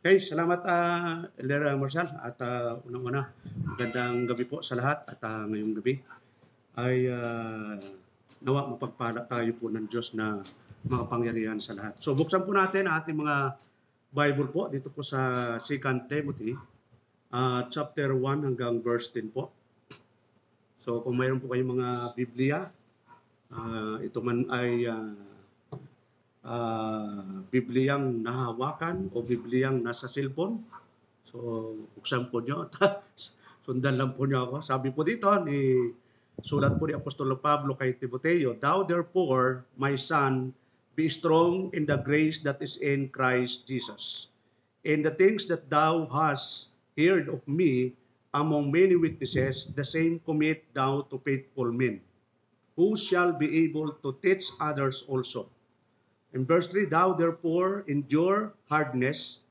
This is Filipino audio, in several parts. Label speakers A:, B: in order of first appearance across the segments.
A: Okay, salamat Elder Marshall at unang-una, magandang gabi po sa lahat at ngayong gabi ay nawa mapagpala tayo po ng Diyos na makapangyarihan sa lahat. So buksan po natin ang ating mga Bible po dito po sa 2 Timothy chapter 1 hanggang verse 10 po. So kung mayroon po kayong mga Biblia, ito man ay Bibliyang nahawakan o Bibliyang nasa cellphone. So, buksan po nyo at sundan lang po nyo ako. Sabi po dito, sulat po ni Apostolo Pablo kay Timoteo, "Thou therefore, my son, be strong in the grace that is in Christ Jesus. In the things that thou hast heard of me among many witnesses, the same commit thou to faithful men, who shall be able to teach others also." In verse 3, "Thou therefore endure hardness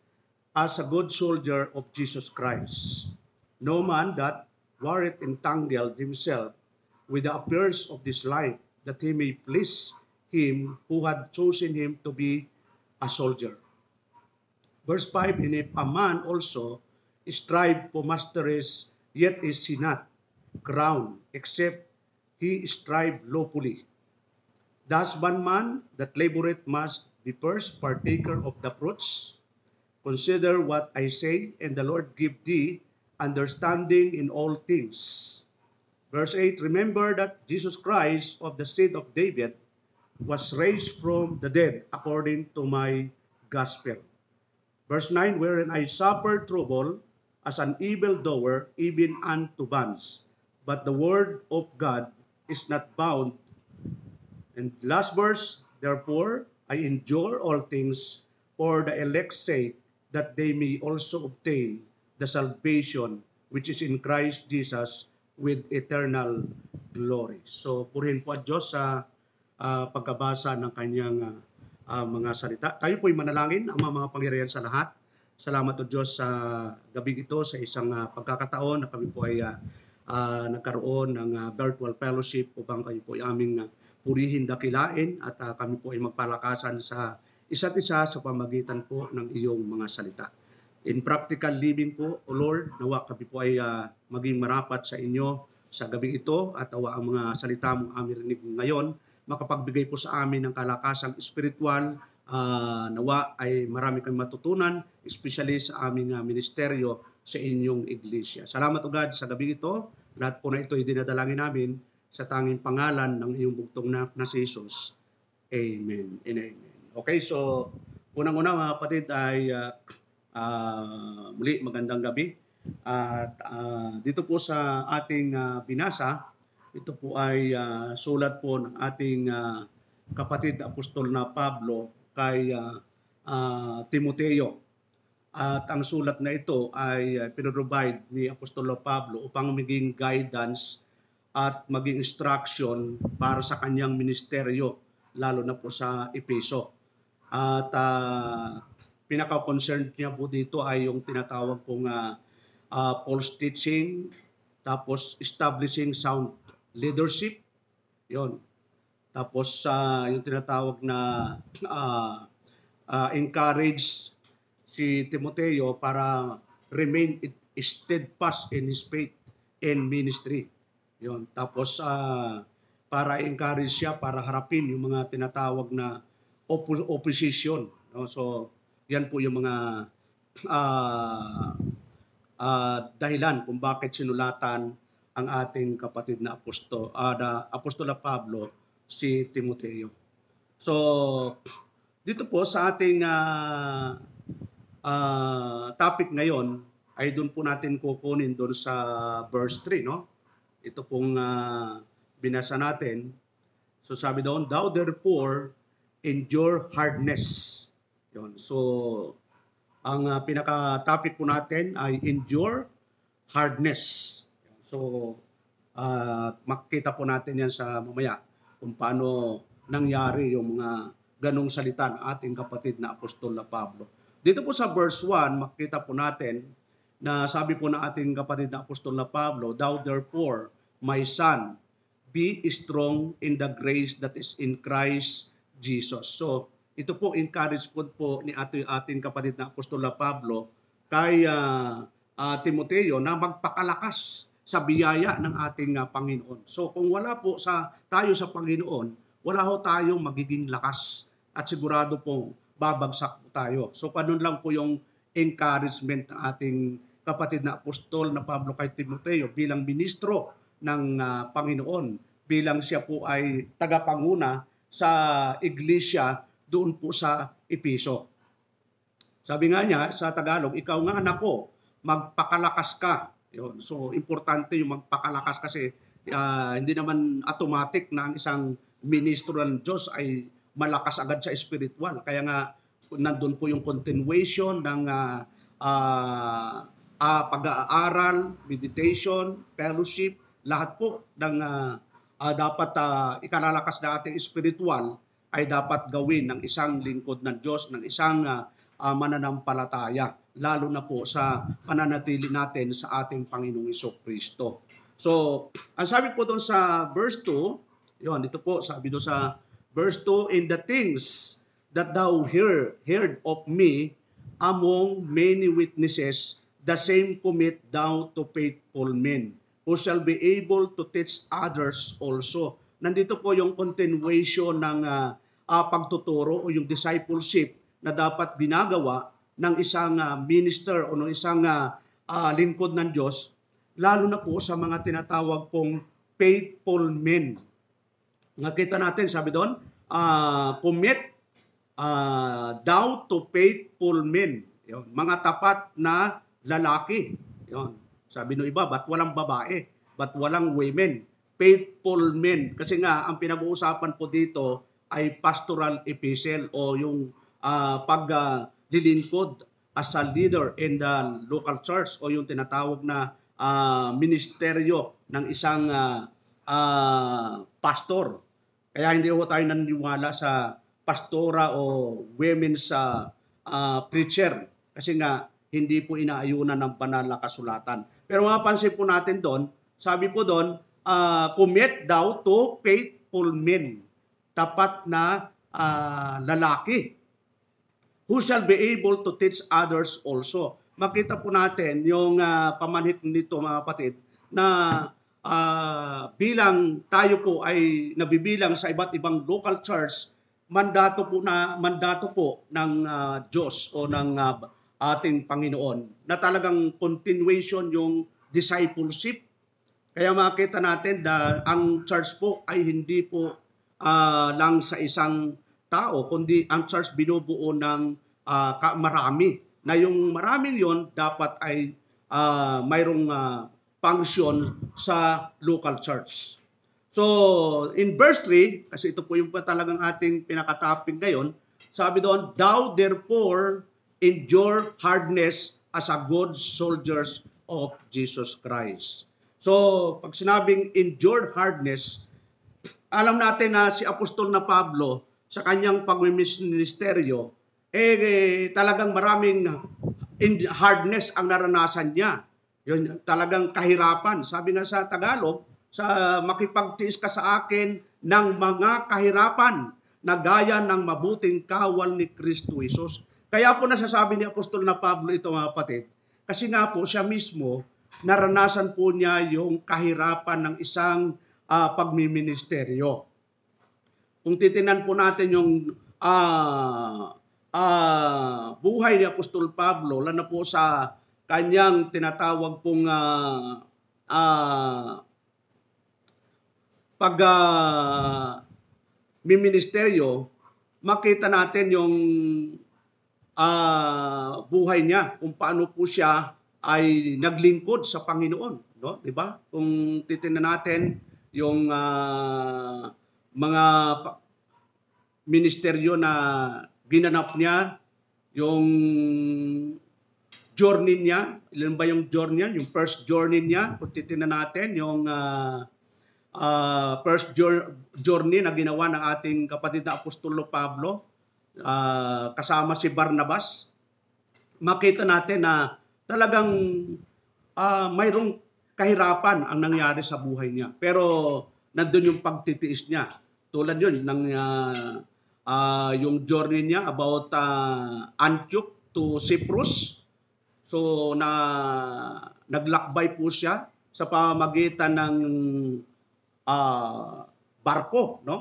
A: as a good soldier of Jesus Christ. No man that warreth entangled himself with the affairs of this life, that he may please him who had chosen him to be a soldier." Verse 5, "And if a man also strive for masteries, yet is he not crowned, except he strive lawfully. The husbandman that laboureth must be first partaker of the fruits. Consider what I say, and the Lord give thee understanding in all things." Verse 8, "Remember that Jesus Christ of the seed of David was raised from the dead according to my gospel." Verse 9, "Wherein I suffered trouble as an evildoer, even unto bonds. But the word of God is not bound." And last verse, "Therefore I endure all things for the elect's sake, that they may also obtain the salvation which is in Christ Jesus with eternal glory." So, purihin po ang Diyos sa pagkabasa ng kanyang mga salita. Tayo po'y manalangin, ang mga pangyarihan sa lahat. Salamat o Diyos sa gabi ito, sa isang pagkakataon na kami po ay nagkaroon ng virtual fellowship upang kayo po ay aming purihin, dakilain at kami po ay magpalakasan sa isa't isa sa pamagitan po ng iyong mga salita. In practical living po, O Lord, nawa kami po ay maging marapat sa inyo sa gabi ito at awa ang mga salita mong aming rinig ngayon makapagbigay po sa amin ng kalakasang espiritual. Nawa ay marami kami matutunan, especially sa aming ministeryo sa inyong iglesia. Salamat o God sa gabi ito. Lahat po na ito ay dinadalangin namin sa tanging pangalan ng iyong bugtong na si Jesus. Amen and amen. Okay, so unang-una mga kapatid ay muli magandang gabi. At dito po sa ating binasa, ito po ay sulat po ng ating kapatid apostol na Pablo kay Timoteo. At ang sulat na ito ay pinrovide ni Apostolo Pablo upang maging guidance at maging instruction para sa kanyang ministeryo, lalo na po sa Efeso. At pinaka-concern niya po dito ay yung tinatawag pong false teaching, tapos establishing sound leadership, yon. Tapos yung tinatawag na encourage si Timoteo para remain steadfast in his faith and ministry. Yon. Tapos para encourage siya para harapin yung mga tinatawag na opposition. No? So yan po yung mga dahilan kung bakit sinulatan ang ating kapatid na Apostola Pablo si Timoteo. So dito po sa ating topic ngayon ay doon po natin kukunin doon sa verse 3, no? Ito pong binasa natin. So sabi doon, "Thou therefore endure hardness." Yon. So ang pinaka-topic po natin ay endure hardness. So makikita po natin yan sa mamaya kung paano nangyari yung mga ganong salita ng ating kapatid na apostol na Pablo. Dito po sa verse 1, makikita po natin na sabi po ng ating kapatid na apostol na Pablo, "Thou therefore, my son, be strong in the grace that is in Christ Jesus." So, ito po encouragement po ni ating kapatid na Apostola Pablo kay Timoteo na magpakalakas sa biyaya ng ating Panginoon. So kung wala po tayo sa Panginoon, wala ho tayong magiging lakas at sigurado pong babagsak po tayo. So ganun lang po yung encouragement ng ating kapatid na apostol na Pablo kay Timoteo bilang ministro ng Panginoon, bilang siya po ay tagapanguna sa iglesia doon po sa Epeso. Sabi nga niya sa Tagalog, ikaw nga anak ko, magpakalakas ka. Yun. So importante yung magpakalakas kasi hindi naman automatic na ang isang ministro ng Diyos ay malakas agad sa spiritual. Kaya nga nandun po yung continuation ng pag-aaral, meditation, fellowship, lahat po ng dapat ikalalakas na ating spiritual ay dapat gawin ng isang lingkod ng Diyos, ng isang mananampalataya, lalo na po sa pananatili natin sa ating Panginoong Jesucristo. So, ang sabi po doon sa verse 2, yun, ito po, sabi doon sa verse 2, "In the things that thou heard of me among many witnesses, the same commit thou to faithful men, who shall be able to teach others also." Nandito po yung continuation ng pagtuturo o yung discipleship na dapat ginagawa ng isang minister o ng isang lingkod ng Diyos, lalo na po sa mga tinatawag pong faithful men. Nakita natin, sabi doon, commit thou to faithful men. Yun, mga tapat na lalaki. Yun. Sabi no iba, ba't walang babae? Ba't walang women? Faithful men. Kasi nga, ang pinag-uusapan po dito ay pastoral epistle o yung paglilingkod as a leader in the local church o yung tinatawag na ministeryo ng isang pastor. Kaya hindi ho tayo naniniwala sa pastora o women's preacher kasi nga hindi po inaayunan ng banal na kasulatan. Pero mapapansin po natin doon, sabi po doon, commit thou to faithful men, tapat na lalaki, who shall be able to teach others also. Makita po natin yung pamanhik nito mga kapatid na bilang tayo po ay nabibilang sa iba't ibang local church, mandato po ng Diyos o ng ating Panginoon na talagang continuation yung discipleship. Kaya makita natin na ang church po ay hindi po lang sa isang tao, kundi ang church binubuo ng marami. Na yung maraming yon dapat ay mayroong function sa local church. So, in verse 3, kasi ito po yung talagang ating pinaka-topic ngayon, sabi doon, "Thou therefore endure hardness as a good soldiers of Jesus Christ." So, pag sinabing endured hardness, alam natin na si Apostol na Pablo sa kanyang pagmiministeryo, talagang maraming hardness ang naranasan niya. Yun, talagang kahirapan. Sabi nga sa Tagalog, makipagtiis ka sa akin ng mga kahirapan na gaya ng mabuting kawal ni Kristo Jesus. Kaya po nasasabi ni Apostol na Pablo ito mga kapatid, kasi nga po siya mismo, naranasan po niya yung kahirapan ng isang pagmiministeryo. Kung titinan po natin yung buhay ni Apostol Pablo, lalo na po sa kanyang tinatawag pong pag-ministeryo, makita natin yung buhay niya, kung paano po siya ay naglingkod sa Panginoon, no? 'Di ba? Kung titingnan natin yung mga ministeryo na ginanap niya, yung journey niya, ilan ba yung journey niya? Yung first journey niya, kung titingnan natin yung first journey na ginawa ng ating kapatid na Apostolo Pablo, kasama si Barnabas, makita natin na talagang mayroong kahirapan ang nangyari sa buhay niya. Pero nandun yung pagtitiis niya. Tulad yun ng yung journey niya about Antioch to Cyprus. So naglakbay po siya sa pamamagitan ng barko, no?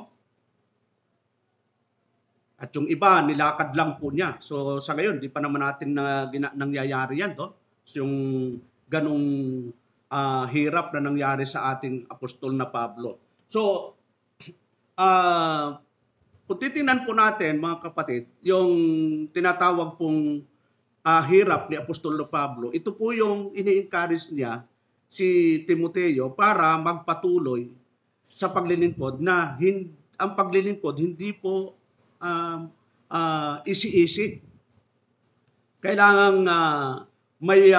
A: At yung iba, nilakad lang po niya. So sa ngayon, di pa naman natin nangyayari yan, no? So, yung ganong hirap na nangyari sa ating apostol na Pablo. So, kung titingnan po natin, mga kapatid, yung tinatawag pong hirap ni apostol na Pablo, ito po yung ini-encourage niya si Timoteo para magpatuloy sa paglilingkod na ang paglilingkod hindi po easy-easy. Kailangan may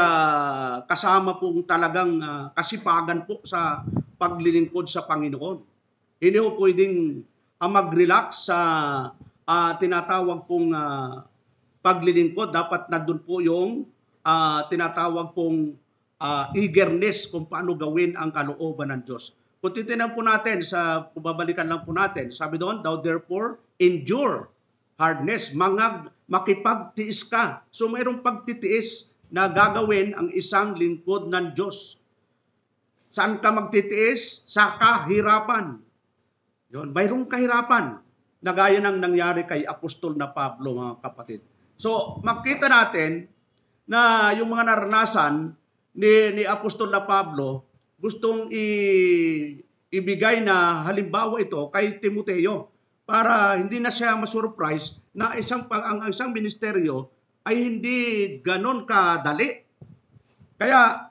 A: kasama pong talagang kasipagan po sa paglilingkod sa Panginoon. Hindi po pwedeng mag-relax sa tinatawag pong paglilingkod. Dapat nandun po yung tinatawag pong eagerness kung paano gawin ang kalooban ng Diyos. Kung titignan po natin, kung babalikan lang po natin, sabi doon, thou therefore endure hardness, makipagtiis ka. So mayroong pagtitiis na gagawin ang isang lingkod ng Diyos. Saan ka magtitiis? Sa kahirapan. Yun, mayroong kahirapan na gaya ng nangyari kay Apostol na Pablo, mga kapatid. So makita natin na yung mga naranasan ni Apostol na Pablo, gustong ibigay na halimbawa ito kay Timoteo para hindi na siya masurprise na ang isang ministeryo ay hindi ganon kadali. Kaya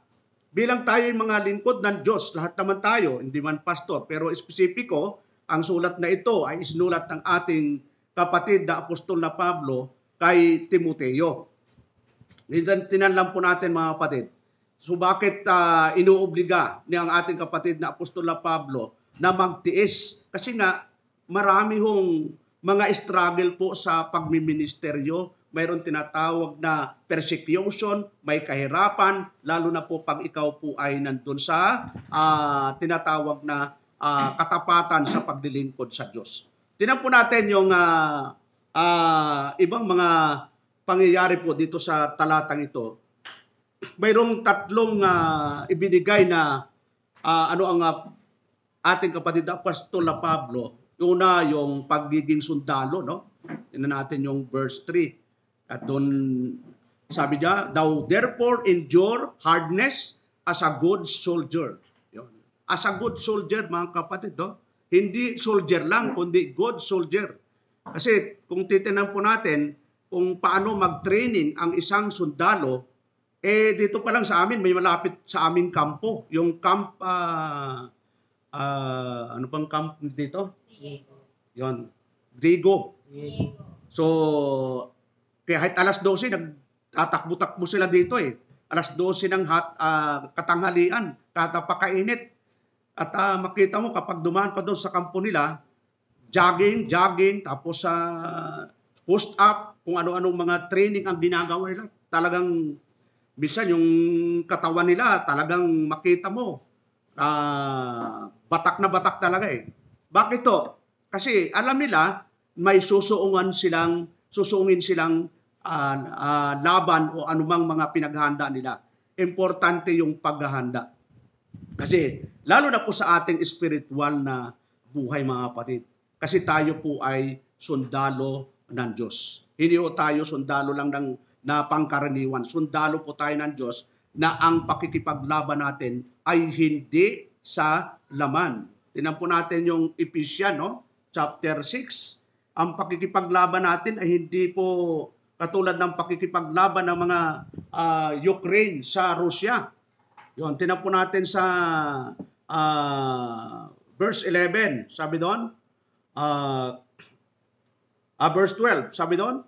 A: bilang tayo mga lingkod ng Diyos, lahat naman tayo, hindi man pastor, pero espesipiko, ang sulat na ito ay isinulat ng ating kapatid na apostol na Pablo kay Timoteo. Tinanong po natin, mga kapatid, so bakit inuobliga ni ang ating kapatid na apostol na Pablo na magtiis? Kasi nga marami hong mga struggle po sa pagmiministeryo. Mayroon tinatawag na persecution, may kahirapan, lalo na po pag ikaw po ay nandun sa tinatawag na katapatan sa paglilingkod sa Diyos. Tingnan po natin yung ibang mga pangyayari po dito sa talatang ito. Mayroong tatlong ibinigay na ano ang ating kapatid na apostol na Pablo. Una, yung pagiging sundalo, no? Tingnan natin yung verse 3. At doon sabi niya, thou therefore endure hardness as a good soldier. Yun. As a good soldier, mga kapatid, no? Hindi soldier lang, kundi good soldier. Kasi kung titingnan po natin kung paano mag-training ang isang sundalo, dito pa lang sa amin, may malapit sa aming kampo. Yung camp, ano bang camp dito? Yun, Griego. So, kaya kahit alas 12, nagtatakbo-takbo sila dito eh. Alas 12 ng katanghalian, katapakainit. At makita mo kapag dumaan ka doon sa kampo nila, jogging, tapos post-up, kung ano-anong mga training ang ginagawa nila. Talagang minsan yung katawan nila talagang makita mo batak na batak talaga eh. Bakit to? Kasi alam nila may susuungin silang laban o anumang mga pinaghanda nila. Importante yung paghahanda. Kasi lalo na po sa ating spiritual na buhay, mga kapatid. Kasi tayo po ay sundalo ng Diyos. Hindi po tayo sundalo lang na pangkaraniwan. Sundalo po tayo ng Diyos na ang pakikipaglaban natin ay hindi sa laman. Tingnan po natin yung Ephesians, no? Chapter 6. Ang pakikipaglaban natin ay hindi po katulad ng pakikipaglaban ng mga Ukraine sa Russia. Yun, tingnan po natin sa verse 11. Sabi doon, verse 12, sabi doon,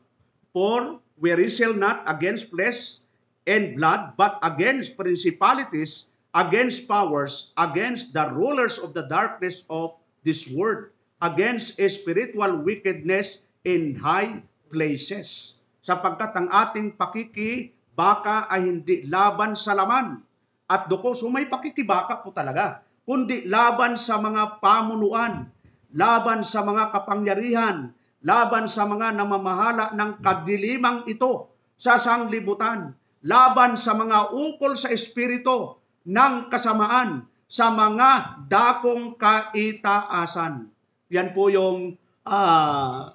A: for we wrestle not against flesh and blood, but against principalities, against powers, against the rulers of the darkness of this world, against spiritual wickedness in high places. Sapagkat ang ating pakikibaka ay hindi laban sa laman at dugo. So may pakikibaka po talaga, kundi laban sa mga pamunuan, laban sa mga kapangyarihan, laban sa mga namamahala ng kadilimang ito sa sanglibutan, laban sa mga ukol sa espiritu ng kasamaan, sa mga dakong kaitaasan. Yan po yung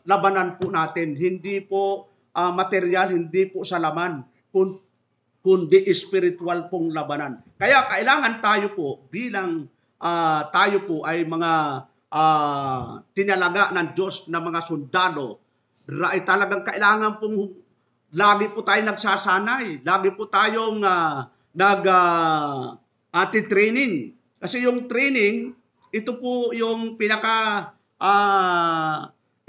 A: labanan po natin. Hindi po material, hindi po sa laman, kundi spiritual pong labanan. Kaya kailangan tayo po bilang tayo po ay mga tinalaga ng Diyos na mga sundalo, ay talagang kailangan pong lagi po tayo nagsasanay, lagi po tayong training. Kasi yung training, ito po yung pinaka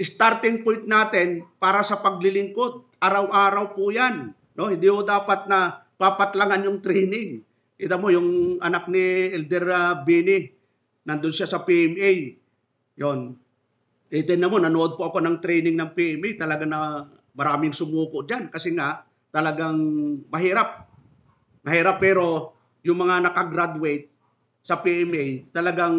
A: starting point natin para sa paglilingkod. Araw-araw po yan. No? Hindi mo dapat na papatlangan yung training. Kita mo yung anak ni Elder Bini, nandun siya sa PMA. Yon. Tingnan mo, nanood po ako ng training ng PMA. Talaga na maraming sumuko dyan. Kasi nga, talagang mahirap. Mahirap pero yung mga nakagraduate sa PMA, talagang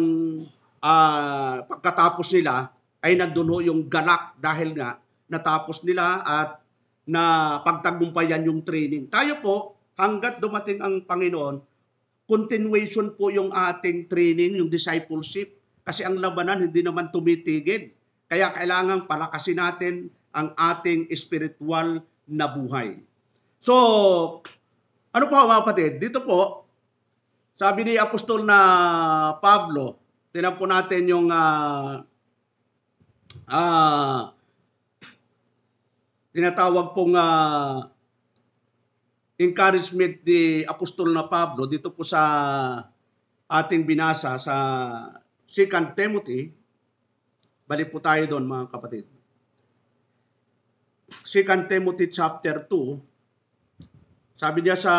A: pagkatapos nila ay nandun ho yung galak dahil nga natapos nila at na pagtagumpayan yung training. Tayo po, hanggat dumating ang Panginoon, continuation po yung ating training, yung discipleship. Kasi ang labanan hindi naman tumitigil. Kaya kailangan palakasin natin ang ating spiritual na buhay. So, ano po mga kapatid? Dito po, sabi ni Apostol na Pablo, tinan po natin yung tinatawag pong encouragement ni Apostol na Pablo dito po sa ating binasa sa 2 Timothy. Balik po tayo doon mga kapatid. 2 Timothy chapter 2, sabi niya sa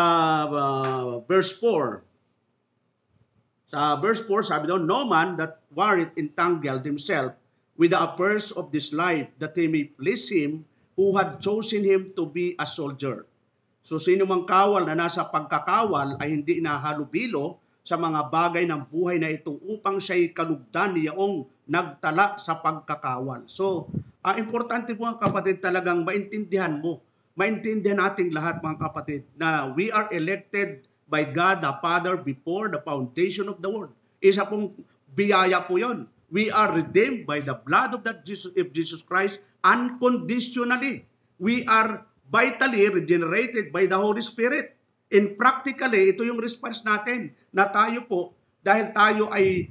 A: verse 4, sa verse 4, sabi daw, no man that warreth entangled himself with the affairs of this life, that he may please him who had chosen him to be a soldier. So sino mang kawal na nasa pagkakawal ay hindi nahalubilo sa mga bagay ng buhay na ito upang siya'y kalugdan niyong nagtala sa pagkakawal. So, importante po mga kapatid talagang maintindihan mo, maintindihan nating lahat mga kapatid na we are elected by God the Father before the foundation of the world. Isa pong biyaya po yun. We are redeemed by the blood of Jesus Christ unconditionally. We are vitally regenerated by the Holy Spirit. And practically, ito yung response natin na tayo po, dahil tayo ay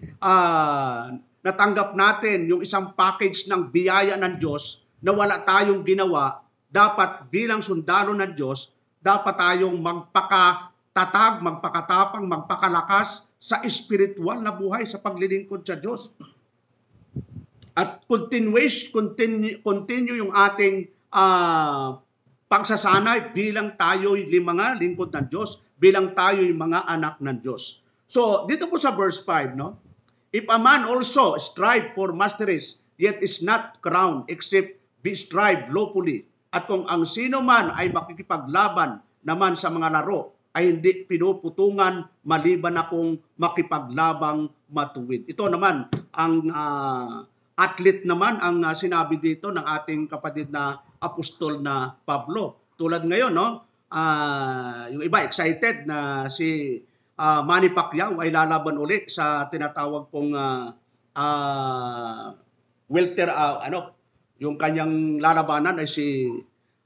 A: natanggap natin yung isang package ng biyaya ng Diyos na wala tayong ginawa, dapat bilang sundalo ng Diyos, dapat tayong magpakatatag, magpakatapang, magpakalakas sa spiritual na buhay sa paglilingkod sa Diyos. At continue yung ating pagsasanay bilang tayo'y mga lingkod ng Diyos, bilang tayo'y mga anak ng Diyos. So, dito po sa verse 5, no? If a man also strive for masteries, yet is not crowned, except be strive lawfully. At kung ang sino man ay makikipaglaban naman sa mga laro, ay hindi pinuputungan maliban na kung makipaglabang matuwid. Ito naman, ang athlete naman ang sinabi dito ng ating kapatid na apostol na Pablo. Tulad ngayon, no? Yung iba excited na si Manny Pacquiao ay lalaban uli sa tinatawag pong welter, yung kanyang lalabanan ay si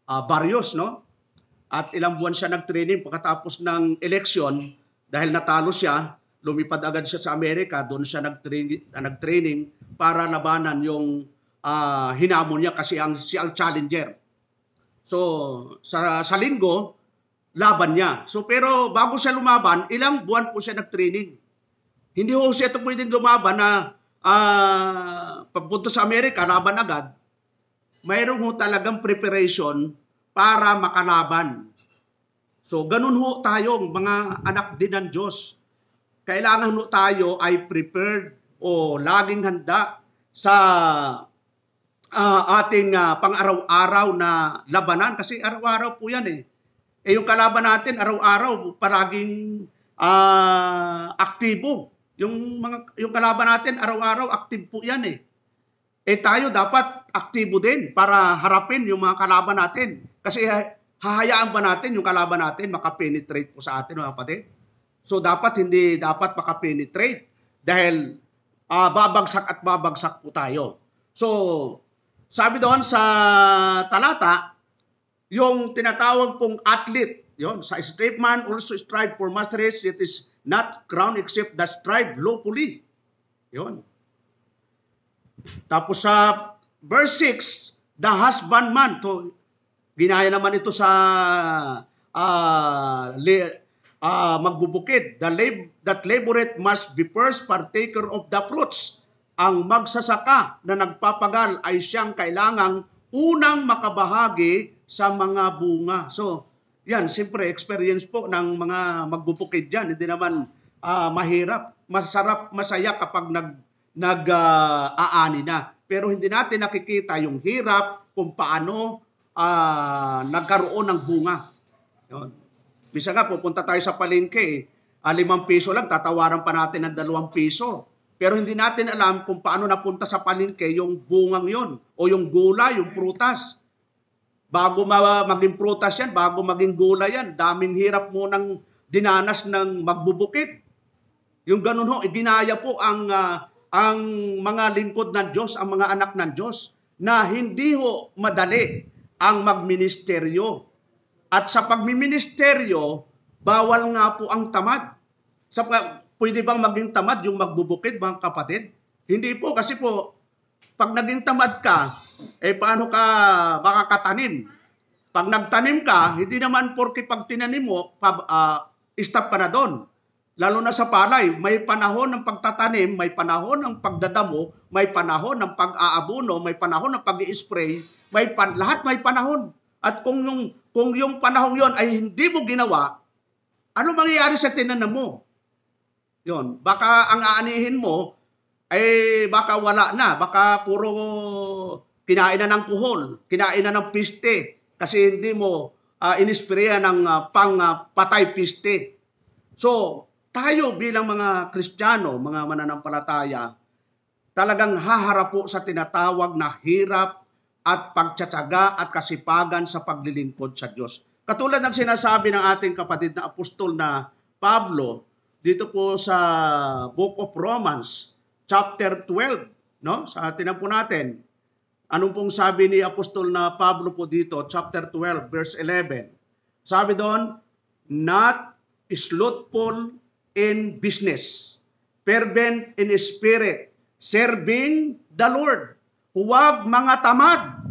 A: Barrios, no? At ilang buwan siya nag-training pagkatapos ng eleksyon, dahil natalo siya, lumipad agad siya sa Amerika, doon siya nag-training para labanan yung hinamon niya kasi siya ang challenger. So, sa linggo, laban niya. So, pero bago siya lumaban, ilang buwan po siya nag-training. Hindi ho siya ito pwedeng lumaban na pagpunta sa Amerika, laban agad. Mayroon ho talagang preparation para makalaban. So, ganun ho tayong mga anak din ng Diyos. Kailangan ho tayo ay prepared o laging handa sa ating pang-araw-araw na labanan. Kasi araw-araw po yan eh. Yung kalaban natin, araw-araw, palaging aktibo. Yung kalaban natin, araw-araw, active po yan eh. tayo dapat aktibo din para harapin yung mga kalaban natin. Kasi hahayaan ba natin yung kalaban natin makapenetrate po sa atin, mga kapatid? So dapat hindi dapat makapenetrate dahil babagsak at babagsak po tayo. So sabi doon sa talata, yung tinatawag pong athlete, yon, sa straight man also strive for masteries, it is not crowned except that strive lawfully. Yon. Tapos sa verse 6, the husbandman, to ginaya naman ito sa magbubukid, that laboreth must be first partaker of the fruits. Ang magsasaka na nagpapagal ay siyang kailangang unang makabahagi sa mga bunga. So, yan, siyempre, experience po ng mga magbubukid dyan. Hindi naman mahirap. Masarap, masaya kapag nag-aani na. Pero hindi natin nakikita yung hirap kung paano nagkaroon ng bunga. Yun. Bisa nga, pupunta tayo sa palengke, 5 piso lang, tatawaran pa natin ng 2 piso. Pero hindi natin alam kung paano napunta sa palengke yung bungang yon o yung gulay, yung prutas. Bago maging prutas yan, bago maging gulay yan, daming hirap mo nang dinanas ng magbubukid. Yung ganun ho, ginaya po ang mga lingkod ng Diyos, ang mga anak ng Diyos, na hindi ho madali ang magministeryo. At sa pagmiministeryo, bawal nga po ang tamad. Pwede bang maging tamad yung magbubukid, mga kapatid? Hindi po, kasi po, pag naging tamad ka, paano ka makakatanim? Pag nagtanim ka, hindi naman porke pag tinanim mo, stop ka na doon. Lalo na sa palay, may panahon ng pagtatanim, may panahon ng pagdadamo, may panahon ng pag-aabuno, may panahon ng pag-i-spray, lahat may panahon. At kung yung panahon yon ay hindi mo ginawa, ano mangyayari sa tinanim mo? Yon, baka ang aanihin mo ay baka wala na, baka puro kinain na ng kuhol, kinain na ng piste kasi hindi mo inispreya ng patay piste. So, tayo bilang mga Kristiyano, mga mananampalataya, talagang haharap po sa tinatawag na hirap at pagtsatsaga at kasipagan sa paglilingkod sa Diyos. Katulad ng sinasabi ng ating kapatid na apostol na Pablo, dito po sa Book of Romans, chapter 12, no? Sa atin po natin. Anong pong sabi ni Apostol na Pablo po dito, chapter 12, verse 11? Sabi doon, not slothful in business, fervent in spirit, serving the Lord. Huwag mga tamad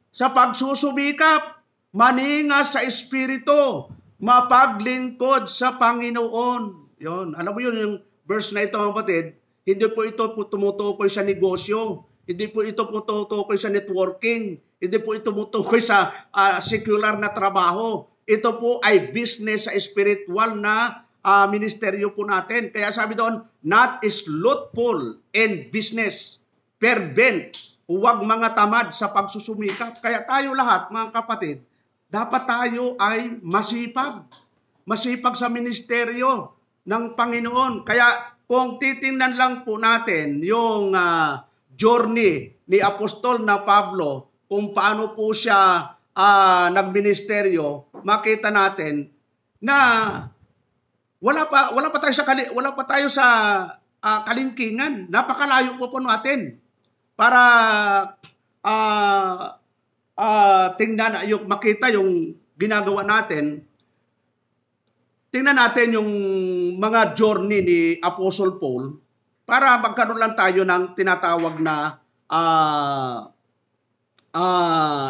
A: sa pagsusumikap, maningas sa espiritu, mapaglingkod sa Panginoon. Yon, alam mo yun, yung verse na ito, mga kapatid, hindi po ito tumutukoy sa negosyo, hindi po ito tumutukoy sa networking, hindi po ito tumutukoy sa secular na trabaho. Ito po ay business sa spiritual na ministeryo po natin. Kaya sabi doon, not slothful in business, fervent, huwag mga tamad sa pagsusumikap. Kaya tayo lahat, mga kapatid, dapat tayo ay masipag. Masipag sa ministeryo ng Panginoon. Kaya kung titingnan lang po natin yung journey ni Apostol na Pablo, kung paano po siya nagministeryo, makita natin na wala pa tayo sa kalingkingan. Napakalayo po natin para tingnan, makita yung ginagawa natin. Tingnan natin yung mga journey ni Apostle Paul para magkaroon lang tayo ng tinatawag na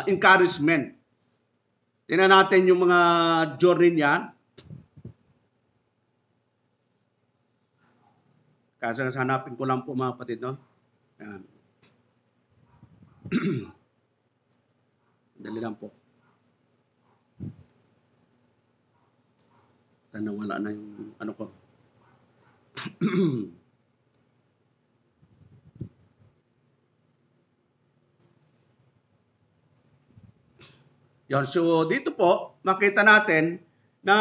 A: encouragement. Tingnan natin yung mga journey niya. Kasi hanapin ko lang po, mga kapatid, no? Yan. Dali lang po. Nawala na yung ano ko. Yan. So dito po, makita natin na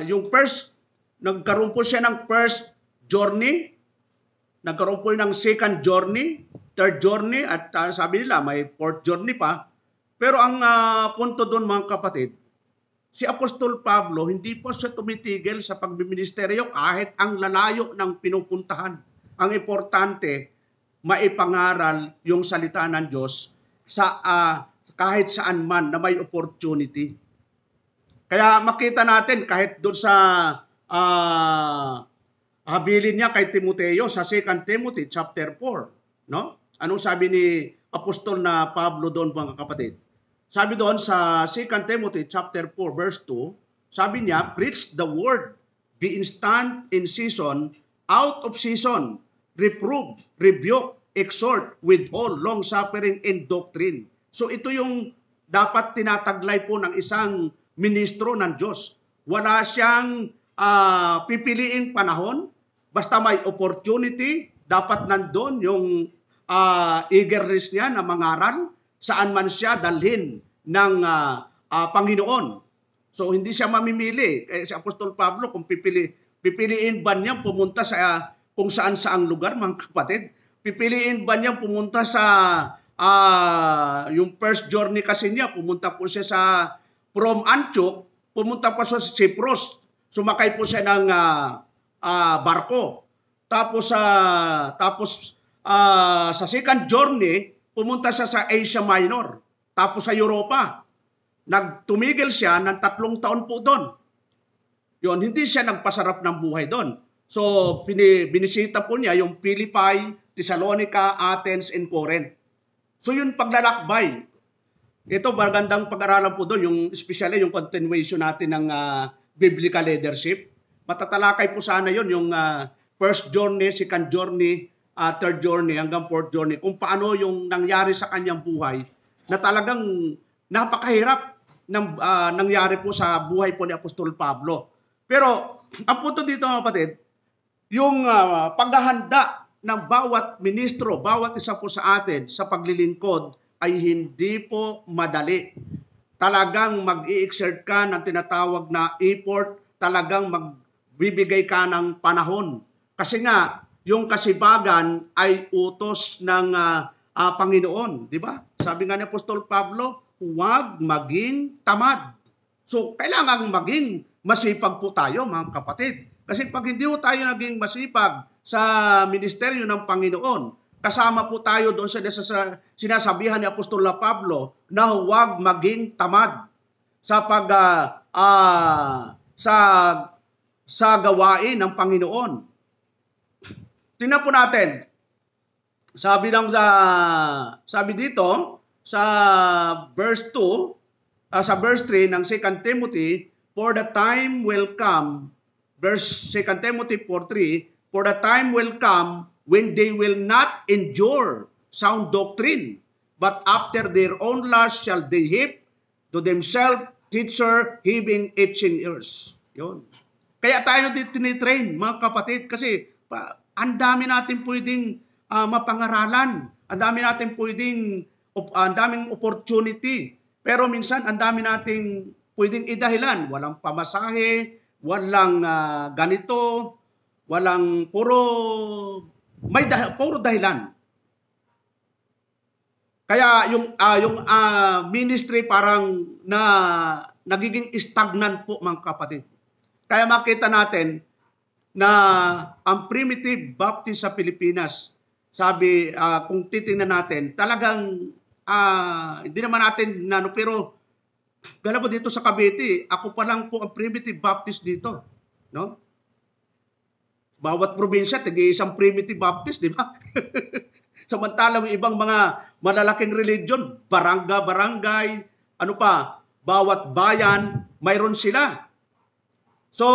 A: yung first, nagkaroon po siya ng first journey nagkaroon po ng second journey, third journey, at sabi nila may fourth journey pa. Pero ang punto doon mga kapatid, si Apostol Pablo, hindi po siya tumitigil sa pagbiministeryo kahit ang lalayo ng pinupuntahan. Ang importante, maipangaral yung salita ng Diyos sa kahit saan man na may opportunity. Kaya makita natin kahit doon sa habilin niya kay Timoteo sa 2 Timothy chapter 4, no? Anong sabi ni Apostol na Pablo doon mga kapatid? Sabi doon sa 2 Timothy chapter 4 verse 2, sabi niya, preach the word, be instant in season, out of season, reprove, rebuke, exhort with all long suffering and doctrine. So ito yung dapat tinataglay po ng isang ministro ng Diyos. Wala siyang pipiliing panahon, basta may opportunity, dapat nandun yung eagerness niya na mangaral, saan man siya dalhin ng Panginoon. So hindi siya mamimili. Si Apostol Pablo, kung pipiliin ba niyang pumunta sa kung saan-saang lugar, mga kapatid? Pipiliin ba niyang pumunta sa yung first journey kasi niya, pumunta po siya from Antioch, pumunta pa siya sa Cyprus. Sumakay po siya ng barko. Tapos sa second journey, pumunta siya sa Asia Minor. Tapos sa Europa. Nagtumigil siya ng 3 taon po doon. Yun, hindi siya nagpasarap ng buhay doon. So, binisita po niya yung Philippi, Thessalonica, Athens, and Corinth. So, yun paglalakbay. Ito, magandang pag-aralan po doon, yung especially yung continuation natin ng biblical leadership. Matatalakay po sana yun, yung first journey, second journey, third journey, hanggang fourth journey. Kung paano yung nangyari sa kanyang buhay na talagang napakahirap ng nangyari po sa buhay po ni Apostol Pablo. Pero ang punto dito mga kapatid, yung paghahanda ng bawat ministro, bawat isa po sa atin sa paglilingkod ay hindi po madali. Talagang mag-i-exert ka ng tinatawag na effort, talagang magbibigay ka ng panahon. Kasi nga, yung kasibagan ay utos ng Panginoon, di ba? Sabi nga ni Apostol Pablo, huwag maging tamad. So, kailangan maging masipag po tayo, mga kapatid. Kasi pag hindi po tayo naging masipag sa ministeryo ng Panginoon, kasama po tayo doon sa sinasabihan ni Apostol Pablo na huwag maging tamad sa sa gawain ng Panginoon. Tingnan po natin. Sabi dito sa verse 2, sa verse 3 ng 2 Timothy, for the time will come, verse 2 Timothy 4:3, for the time will come when they will not endure sound doctrine, but after their own lust shall they heap to themselves teacher having itching ears. Yun. Kaya tayo tinitrain, mga kapatid, kasi ang dami natin pwedeng mapangaralan. Ang dami natin ang daming opportunity. Pero minsan, ang dami nating pwedeng idahilan. Walang pamasahe, walang ganito, walang puro dahilan. Kaya yung ministry parang nagiging stagnant po, mga kapatid. Kaya makita natin na ang Primitive Baptist sa Pilipinas, sabi, kung titingnan natin, talagang hindi naman natin pero gala po dito sa Cavite, ako pa lang po ang Primitive Baptist dito, no? Bawat probinsya, tig-isang Primitive Baptist, di ba? Samantalang ibang mga malalaking religion, barangay, bawat bayan, mayroon sila. So,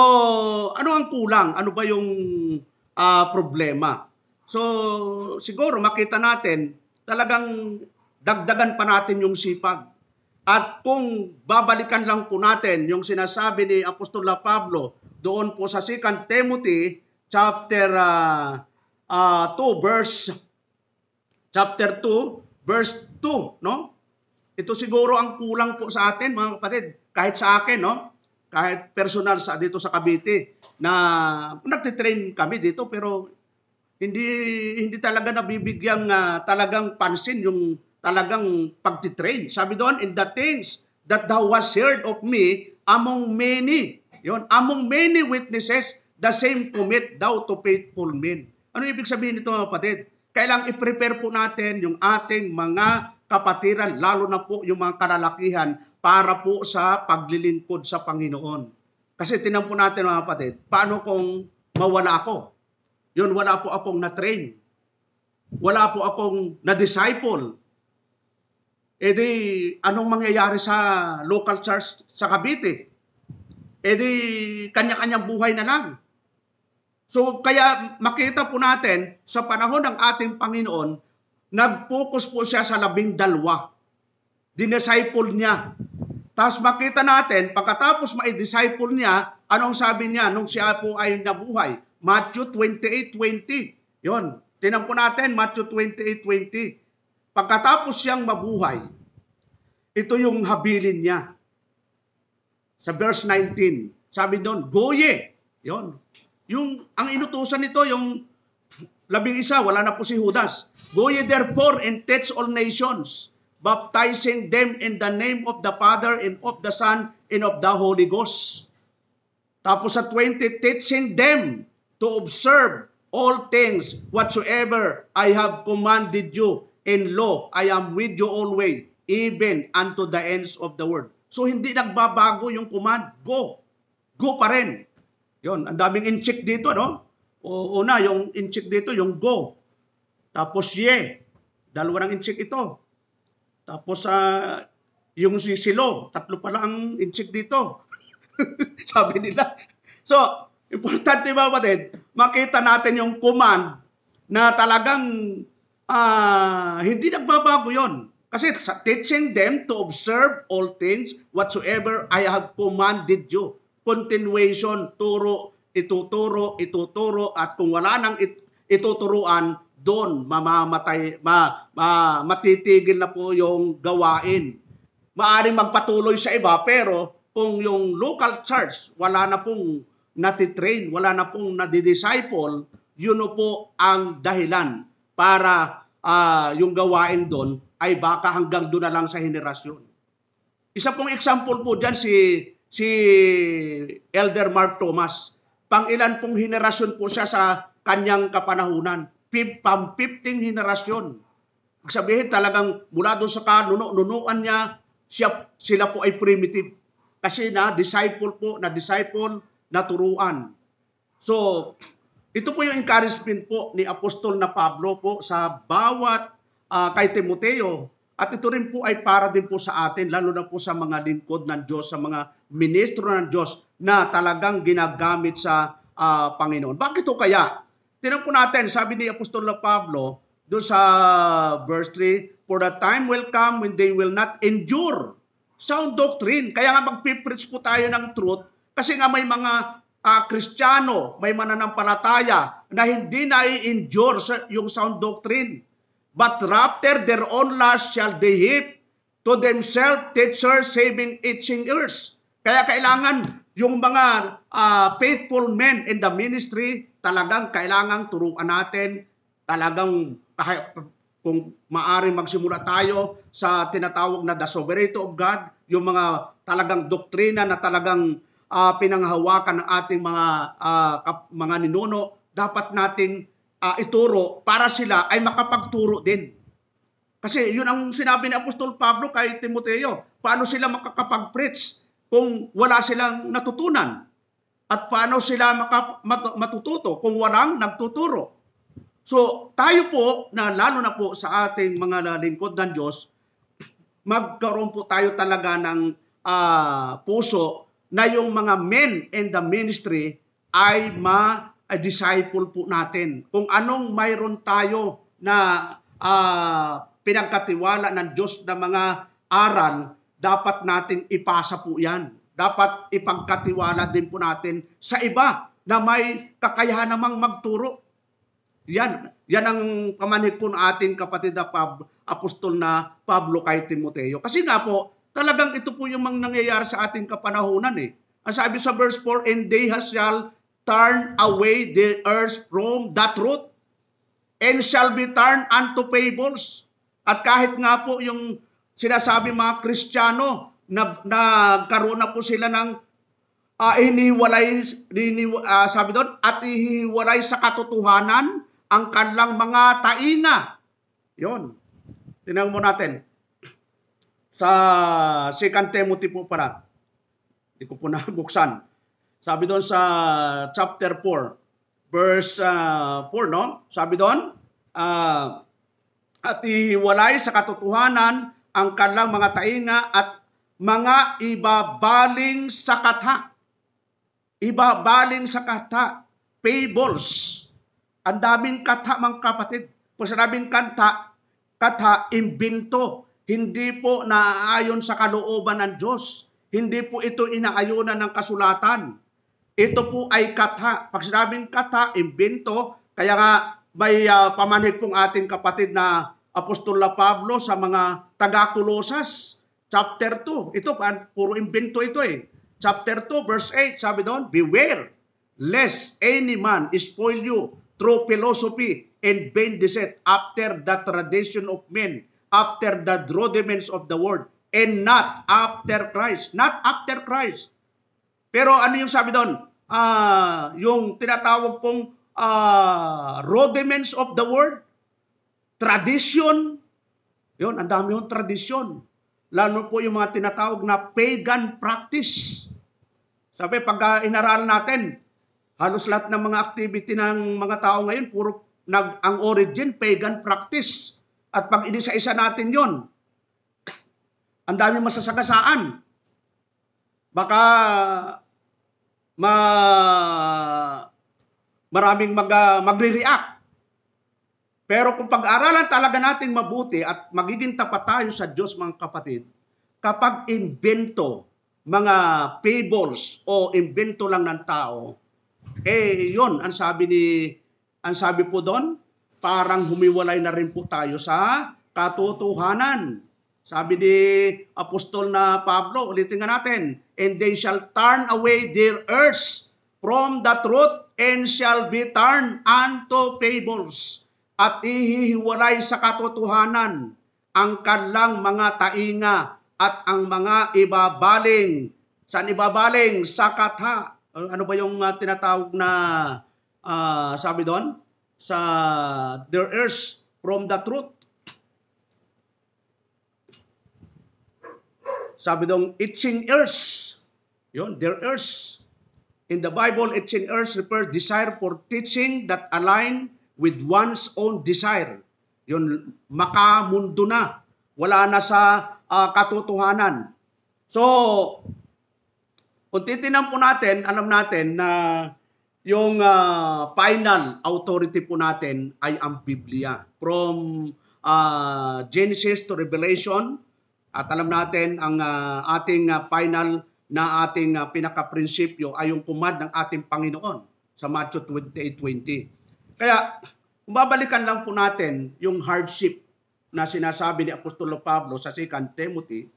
A: ano ang kulang? Ano ba yung problema? So, siguro makita natin, talagang dagdagan pa natin yung sipag. At kung babalikan lang po natin yung sinasabi ni Apostol Pablo doon po sa 2 Timothy chapter 2 verse 2, no? Ito siguro ang kulang po sa atin, mga kapatid, kahit sa akin, no? Kahit personal dito sa Cavite na nagtitrain kami dito, pero hindi hindi talaga nabibigyang talagang pansin yung talagang pagtitrain. Sabi doon, in the things that thou hast heard of me among many, yon, among many witnesses, the same commit thou to faithful men. Ano ibig sabihin nito mga kapatid? Kailangang i-prepare po natin yung ating mga kapatiran, lalo na po yung mga kalalakihan, para po sa paglilingkod sa Panginoon. Kasi tinan po natin mga kapatid, paano kung mawala ako? Yun, wala po akong na-train. Wala po akong na-disciple. E di, anong mangyayari sa local church sa Cavite? E di, kanya-kanyang buhay na lang. So, kaya makita po natin, sa panahon ng ating Panginoon, nag-focus po siya sa 12. Dinisciple niya. Tapos makita natin, pagkatapos ma-disciple niya, anong sabi niya nung siya po ay nabuhay? Matthew 28:20. Yon. Tinan po natin, Matthew 28:20. Pagkatapos siyang mabuhay, ito yung habilin niya. Sa verse 19, sabi doon, go ye. Yon. Ang inutusan nito, yung 11, wala na po si Judas. Go ye therefore and teach all nations, baptizing them in the name of the Father and of the Son and of the Holy Ghost. Tapos sa 20, teaching them to observe all things whatsoever I have commanded you, and lo, I am with you always, even unto the ends of the world. So hindi nagbabago yung command, go. Go pa rin. Yon, ang daming in-check dito, no? Una, yung in-check dito, yung go. Tapos ye, dalawa ng in-check ito. Tapos yung silo, 3 pala ang in-check dito. Sabi nila. So, importante ba kapatid, makita natin yung command na talagang hindi nagbabago yon. Kasi teaching them to observe all things whatsoever I have commanded you. Continuation, ituturo, at kung wala nang ituturuan, doon matitigil na po yung gawain. Maaring magpatuloy sa iba, pero kung yung local church wala na pong natitrain, wala na pong nadidisciple, yun po ang dahilan para yung gawain doon ay baka hanggang doon na lang sa henerasyon. Isa pong example po dyan si Elder Mark Thomas. Pang-ilan pong henerasyon po siya sa kanyang kapanahunan? 15 henerasyon. Ibig sabihin talagang mula doon sa kanunuan niya, sila po ay primitive. Kasi na-disciple, naturuan. So, ito po yung encouragement po ni Apostol na Pablo po sa bawat kay Timoteo. At ito rin po ay para din po sa atin, lalo na po sa mga lingkod ng Diyos, sa mga ministro ng Diyos na talagang ginagamit sa Panginoon. Bakit ito kaya? Tingnan po natin, sabi ni Apostol na Pablo, doon sa verse 3, for the time will come when they will not endure sound doctrine. Kaya nga magpipreach po tayo ng truth, kasi nga may mga Kristiyano, may mananampalataya na hindi na i-endure yung sound doctrine. But after their own lust shall they heap to themselves teachers having itching ears. Kaya kailangan yung mga faithful men in the ministry, talagang kailangang turuan natin, talagang kung maaari magsimula tayo sa tinatawag na the sovereignty of God, yung mga talagang doktrina na talagang pinanghawakan ng ating mga ninuno, dapat nating ituro para sila ay makapagturo din. Kasi yun ang sinabi ni Apostol Pablo kay Timoteo, paano sila makakapag-preach kung wala silang natutunan? At paano sila matututo kung walang nagtuturo? So tayo po, na lalo na po sa ating mga lingkod ng Diyos, magkaroon po tayo talaga ng puso na yung mga men in the ministry ay disciple po natin. Kung anong mayroon tayo na pinagkatiwala ng Diyos na mga aral, dapat nating ipasa po yan. Dapat ipagkatiwala din po natin sa iba na may kakayahan namang magturo. Yan ang pamanhid po ng ating kapatid na apostol na Pablo kay Timoteo. Kasi nga po, talagang ito po yung nangyayari sa ating kapanahunan eh. Ang sabi sa verse 4, and they shall turn away the earth from that truth. and shall be turned unto fables. At kahit nga po yung sinasabi mga Kristiyano na nagkaroon na po sila ng sabi doon, at ihiwalay sa katotohanan ang kanilang mga tainga. Yun. Tingnan mo natin. Sa 2 Timothy po para. Hindi ko po nabuksan. Sabi doon sa chapter 4, verse 4, no? Sabi doon, at ihiwalay sa katotohanan ang kanilang mga tainga at mga ibabaling sa katha. Ibabaling sa katha. Fables. Ang daming katha, mga kapatid. Kung sinabing katha, imbento. Hindi po naaayon sa kalooban ng Diyos. Hindi po ito inaayunan ng kasulatan. Ito po ay katha. Pag sinabing katha, imbento, kaya nga may pamanhid pong ating kapatid na Apostol Pablo sa mga taga-Kolosas, chapter 2. Ito, puro imbento ito eh. Chapter 2, verse 8, sabi doon, beware lest any man spoil you through philosophy and vain deceit after the tradition of men, after the rudiments of the world, and not after Christ. Not after Christ. Pero ano yung sabi doon? Yung tinatawag pong rudiments of the world, tradition, yun, ang dami yung tradisyon. Lalo po yung mga tinatawag na pagan practice. Sabi, pag inaralan natin, halos lahat ng mga activity ng mga tao ngayon, puro ang origin, pagan practice. At pag inisa-isa natin yon, ang dami masasagasaan. Baka maraming magre-react. Pero kung pag-aralan talaga natin mabuti at magiging tapat tayo sa Diyos, mga kapatid, kapag invento, mga fables o invento lang ng tao, yun, ang sabi po doon, parang humiwalay na rin po tayo sa katotohanan. Sabi ni Apostol na Pablo, ulitin nga natin, and they shall turn away their ears from the truth and shall be turned unto fables. At ihihiwalay sa katotohanan ang kanilang mga tainga at ang mga ibabaling. Saan ibabaling? Sa katha. Ano ba yung tinatawag na sabi doon? Sa their ears from the truth. Sabi doon, itching ears. Yun, their ears. In the Bible, itching ears refers desire for teaching that align with one's own desire. Yun, makamundo na. Wala na sa katotohanan. So, kung titinan po natin, alam natin na yung final authority po natin ay ang Biblia. From Genesis to Revelation, at alam natin ang ating final na ating pinaka-prinsipyo ay yung command ng ating Panginoon sa Matthew 28:20. Kaya, kung babalikan lang po natin yung hardship na sinasabi ni Apostol Pablo sa 2 Timothy,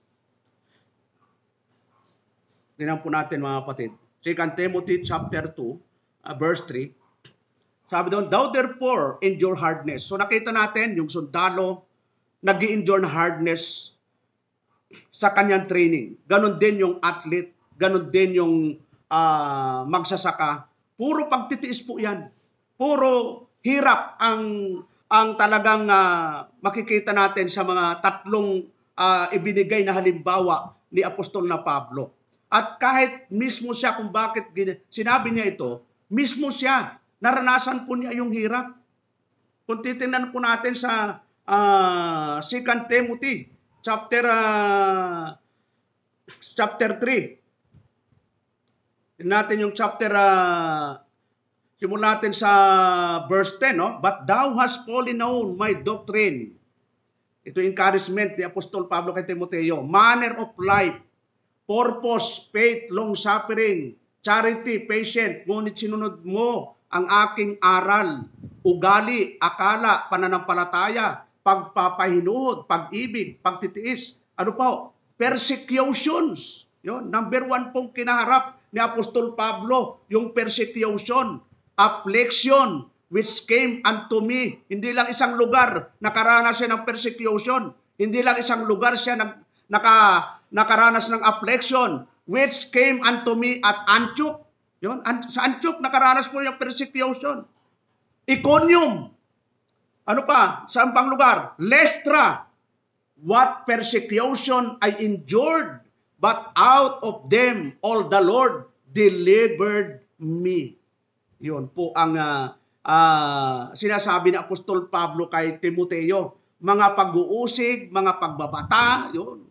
A: tingnan po natin mga kapatid. 2 Timothy chapter 2, verse 3. Sabi doon, thou therefore endure hardness. So nakita natin yung sundalo nag-i-endure na hardness sa kanyang training. Ganon din yung athlete, ganon din yung magsasaka. Puro pagtitiis po yan. Puro hirap ang talagang makikita natin sa mga tatlong ibinigay na halimbawa ni Apostol na Pablo. At kahit mismo siya kung bakit sinabi niya ito, mismo siya, naranasan po niya yung hirap. Kung titingnan po natin sa 2 Timothy chapter 3. Tingnan natin yung chapter simulan natin sa verse 10, no? But thou hast fully known my doctrine. Ito yung encouragement ni Apostol Pablo kay Timoteo. Manner of life, purpose, faith, long-suffering, charity, patient. Ngunit sinunod mo ang aking aral, ugali, akala, pananampalataya, pagpapahinuod, pag-ibig, pagtitiis. Ano po? Persecutions. Yun, number 1 pong kinaharap ni Apostol Pablo, yung persecution, affliction, which came unto me. Hindi lang isang lugar nakaranas siya ng persecution. Hindi lang isang lugar siya nakaranas ng affliction, which came unto me at Antioch. Yun, sa Antioch nakaranas po yung persecution. Iconium. Ano pa? Saan pang lugar? Lystra. What persecution I endured, but out of them all the Lord delivered me. Yun po ang sinasabi ni Apostol Pablo kay Timoteo. Mga pag-uusig, mga pagbabata, yun.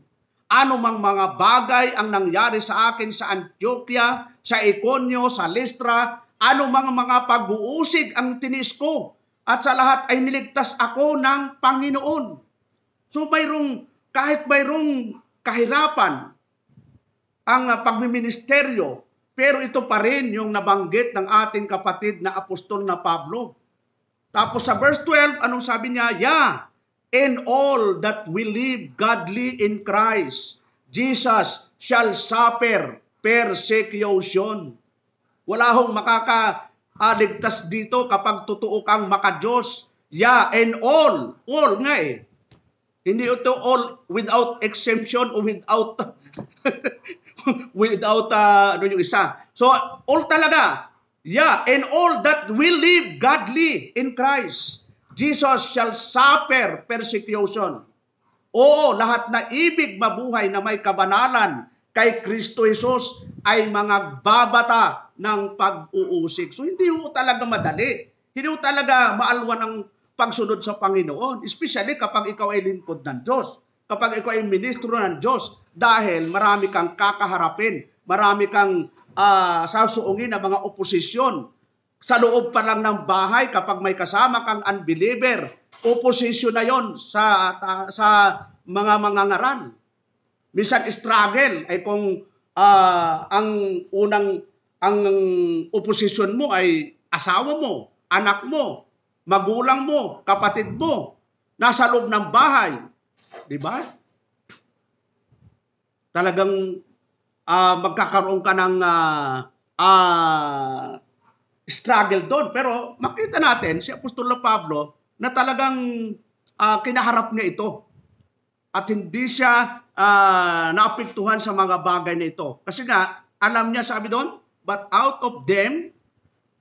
A: Ano mang mga bagay ang nangyari sa akin sa Antioquia, sa Iconio, sa Lystra, ano mga pag-uusig ang tinis ko, at sa lahat ay niligtas ako ng Panginoon. So kahit mayroong kahirapan ang pagmiministeryo, pero ito pa rin yung nabanggit ng ating kapatid na apostol na Pablo. Tapos sa verse 12, anong sabi niya? Yeah, in all that we live godly in Christ, Jesus shall suffer persecution. Wala hong makakaligtas dito kapag totoo kang maka-Diyos. Yeah, and all nga eh. Hindi ito all without exemption o without ano yung isa. So, all talaga. Yeah, and all that will live godly in Christ, Jesus shall suffer persecution. Oo, lahat na ibig mabuhay na may kabanalan kay Kristo Jesus ay mga babata ng pag-uusig. So, hindi ho talaga madali. Hindi ho talaga maalwan ang pagsunod sa Panginoon, especially kapag ikaw ay lingkod ng Diyos, kapag ikaw ay ministro ng Diyos, dahil marami kang kakaharapin, marami kang sasuungin na mga oposisyon. Sa loob pa lang ng bahay, kapag may kasama kang unbeliever, oposisyon na yon sa mga mangangaral. Minsan struggle ay kung ang oposisyon mo ay asawa mo, anak mo, magulang mo, kapatid mo, nasa loob ng bahay. Di ba? Talagang magkakaroon ka ng struggle doon. Pero makita natin si Apostol Pablo na talagang kinaharap niya ito. At hindi siya naapektuhan sa mga bagay na ito. Kasi nga, alam niya, sabi doon, but out of them,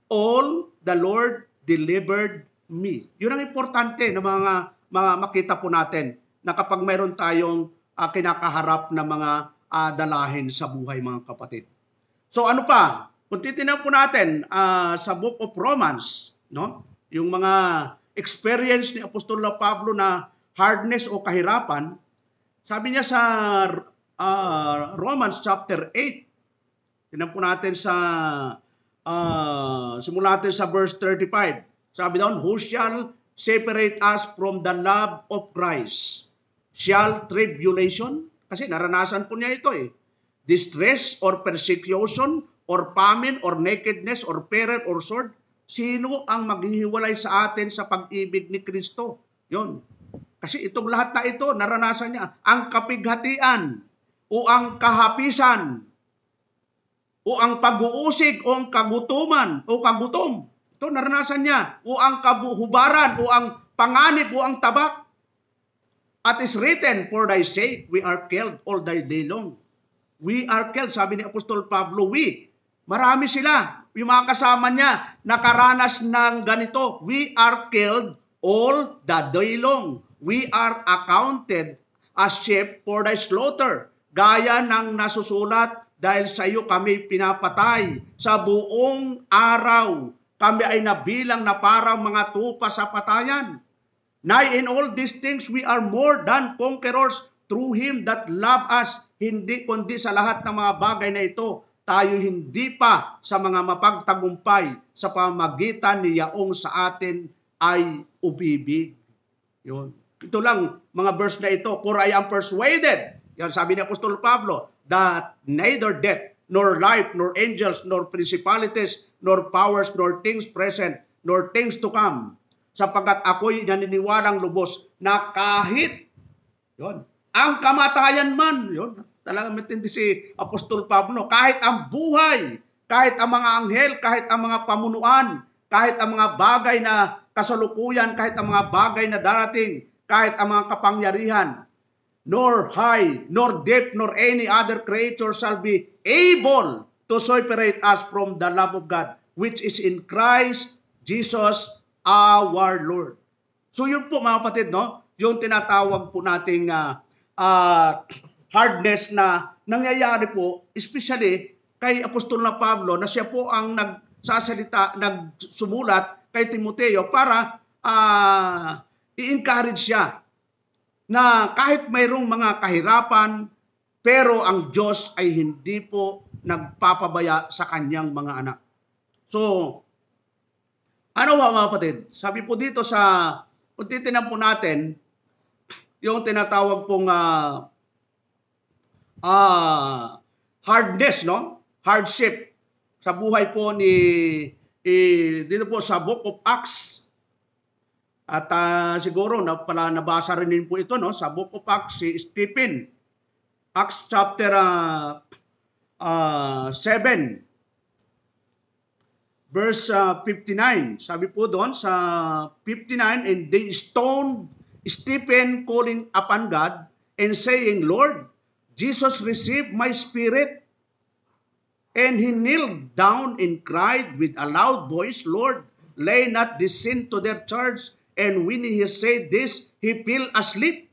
A: all the Lord delivered me. Yun ang importante na mga makita po natin na kapag mayroon tayong kinakaharap na mga dalahin sa buhay, mga kapatid. So ano pa? Kung titignan po natin sa Book of Romans, no? Yung mga experience ni Apostol Pablo na hardness o kahirapan, sabi niya sa Romans chapter 8, tignan po natin sa simula natin sa verse 35. Sabi doon, who shall separate us from the love of Christ? Shall tribulation? Kasi naranasan po niya ito eh. Distress or persecution or famine or nakedness or peril or sword. Sino ang maghihiwalay sa atin sa pag-ibig ni Kristo? Yon. Kasi itong lahat na ito, naranasan niya. Ang kapighatian o ang kahapisan o ang pag-uusig o ang kagutuman o kagutom. Ito naranasan niya. O ang kabuhubaran o ang panganib o ang tabak. At is written, for thy sake we are killed all thy day long. We are killed, sabi ni Apostol Pablo, we. Marami sila. Yung mga kasama niya, nakaranas ng ganito. We are killed all the day long. We are accounted as sheep for thy slaughter. Gaya ng nasusulat, dahil sa iyo kami pinapatay sa buong araw. Kami ay nabilang na parang mga tupa sa patayan. Nay, in all these things we are more than conquerors through Him that love us. Hindi kundi sa lahat ng mga bagay na ito, tayo hindi pa sa mga mapagtagumpay sa pamagitan ni Yaong sa atin ay ubibig. Yun. Ito lang, mga verse na ito. For I am persuaded, yan sabi ni Apostol Pablo, that neither death, nor life, nor angels, nor principalities, nor powers, nor things present, nor things to come, sapagkat ako'y naniniwalang lubos na kahit yon ang kamatayan man, yon talagang matindi si Apostol Pablo, kahit ang buhay, kahit ang mga anghel, kahit ang mga pamunuan, kahit ang mga bagay na kasalukuyan, kahit ang mga bagay na darating, kahit ang mga kapangyarihan, nor high, nor depth, nor any other creature shall be able to separate us from the love of God, which is in Christ Jesus our Lord. So yun po mga kapatid, no? Yung tinatawag po nating hardness na nangyayari po, especially kay Apostol na Pablo, na siya po ang nagsumulat kay Timoteo para i-encourage siya na kahit mayroong mga kahirapan, pero ang Diyos ay hindi po nagpapabaya sa kanyang mga anak. So, ano ba mga kapatid? Sabi po dito kung titinan po natin, yung tinatawag pong hardness, no? Hardship sa buhay po dito po sa Book of Acts. At siguro nabasa rin po ito, no? Sa Book of Acts, si Stephen. Acts chapter 7, verse 59. Sabi po doon sa 59, and they stoned Stephen, calling upon God and saying, Lord, Jesus received my spirit. And he kneeled down and cried with a loud voice, Lord, lay not this sin to their charge. And when he said this, he fell asleep.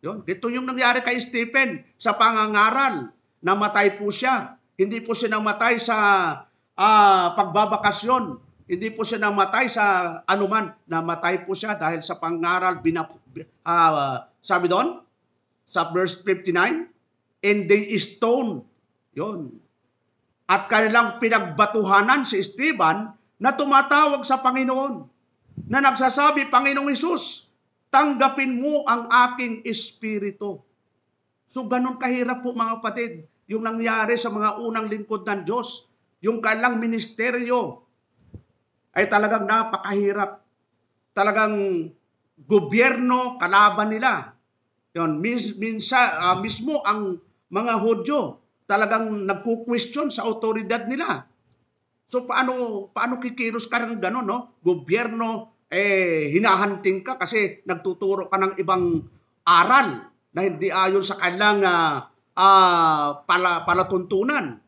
A: Yun. Ito yung nangyari kay Stephen sa pangangaral. Namatay po siya. Hindi po siya namatay sa pagbabakasyon. Hindi po siya namatay sa anuman. Namatay po siya dahil sa pangaral. Sabi doon, sa verse 59, and they stoned. Yun. At kanilang pinagbatuhanan si Esteban na tumatawag sa Panginoon. Na nagsasabi, Panginoong Hesus, tanggapin mo ang aking espiritu. So ganun kahirap po mga kapatid, yung nangyari sa mga unang lingkod ng Diyos, yung kanilang ministeryo ay talagang napakahirap. Talagang gobyerno kalaban nila. Yun, mismo ang mga Hudyo talagang nagku-question sa autoridad nila. So paano kikilos ka ng gano'n, no? Gobyerno, hinahanting ka kasi nagtuturo ka ng ibang aral na hindi ayon sa kanilang palatuntunan.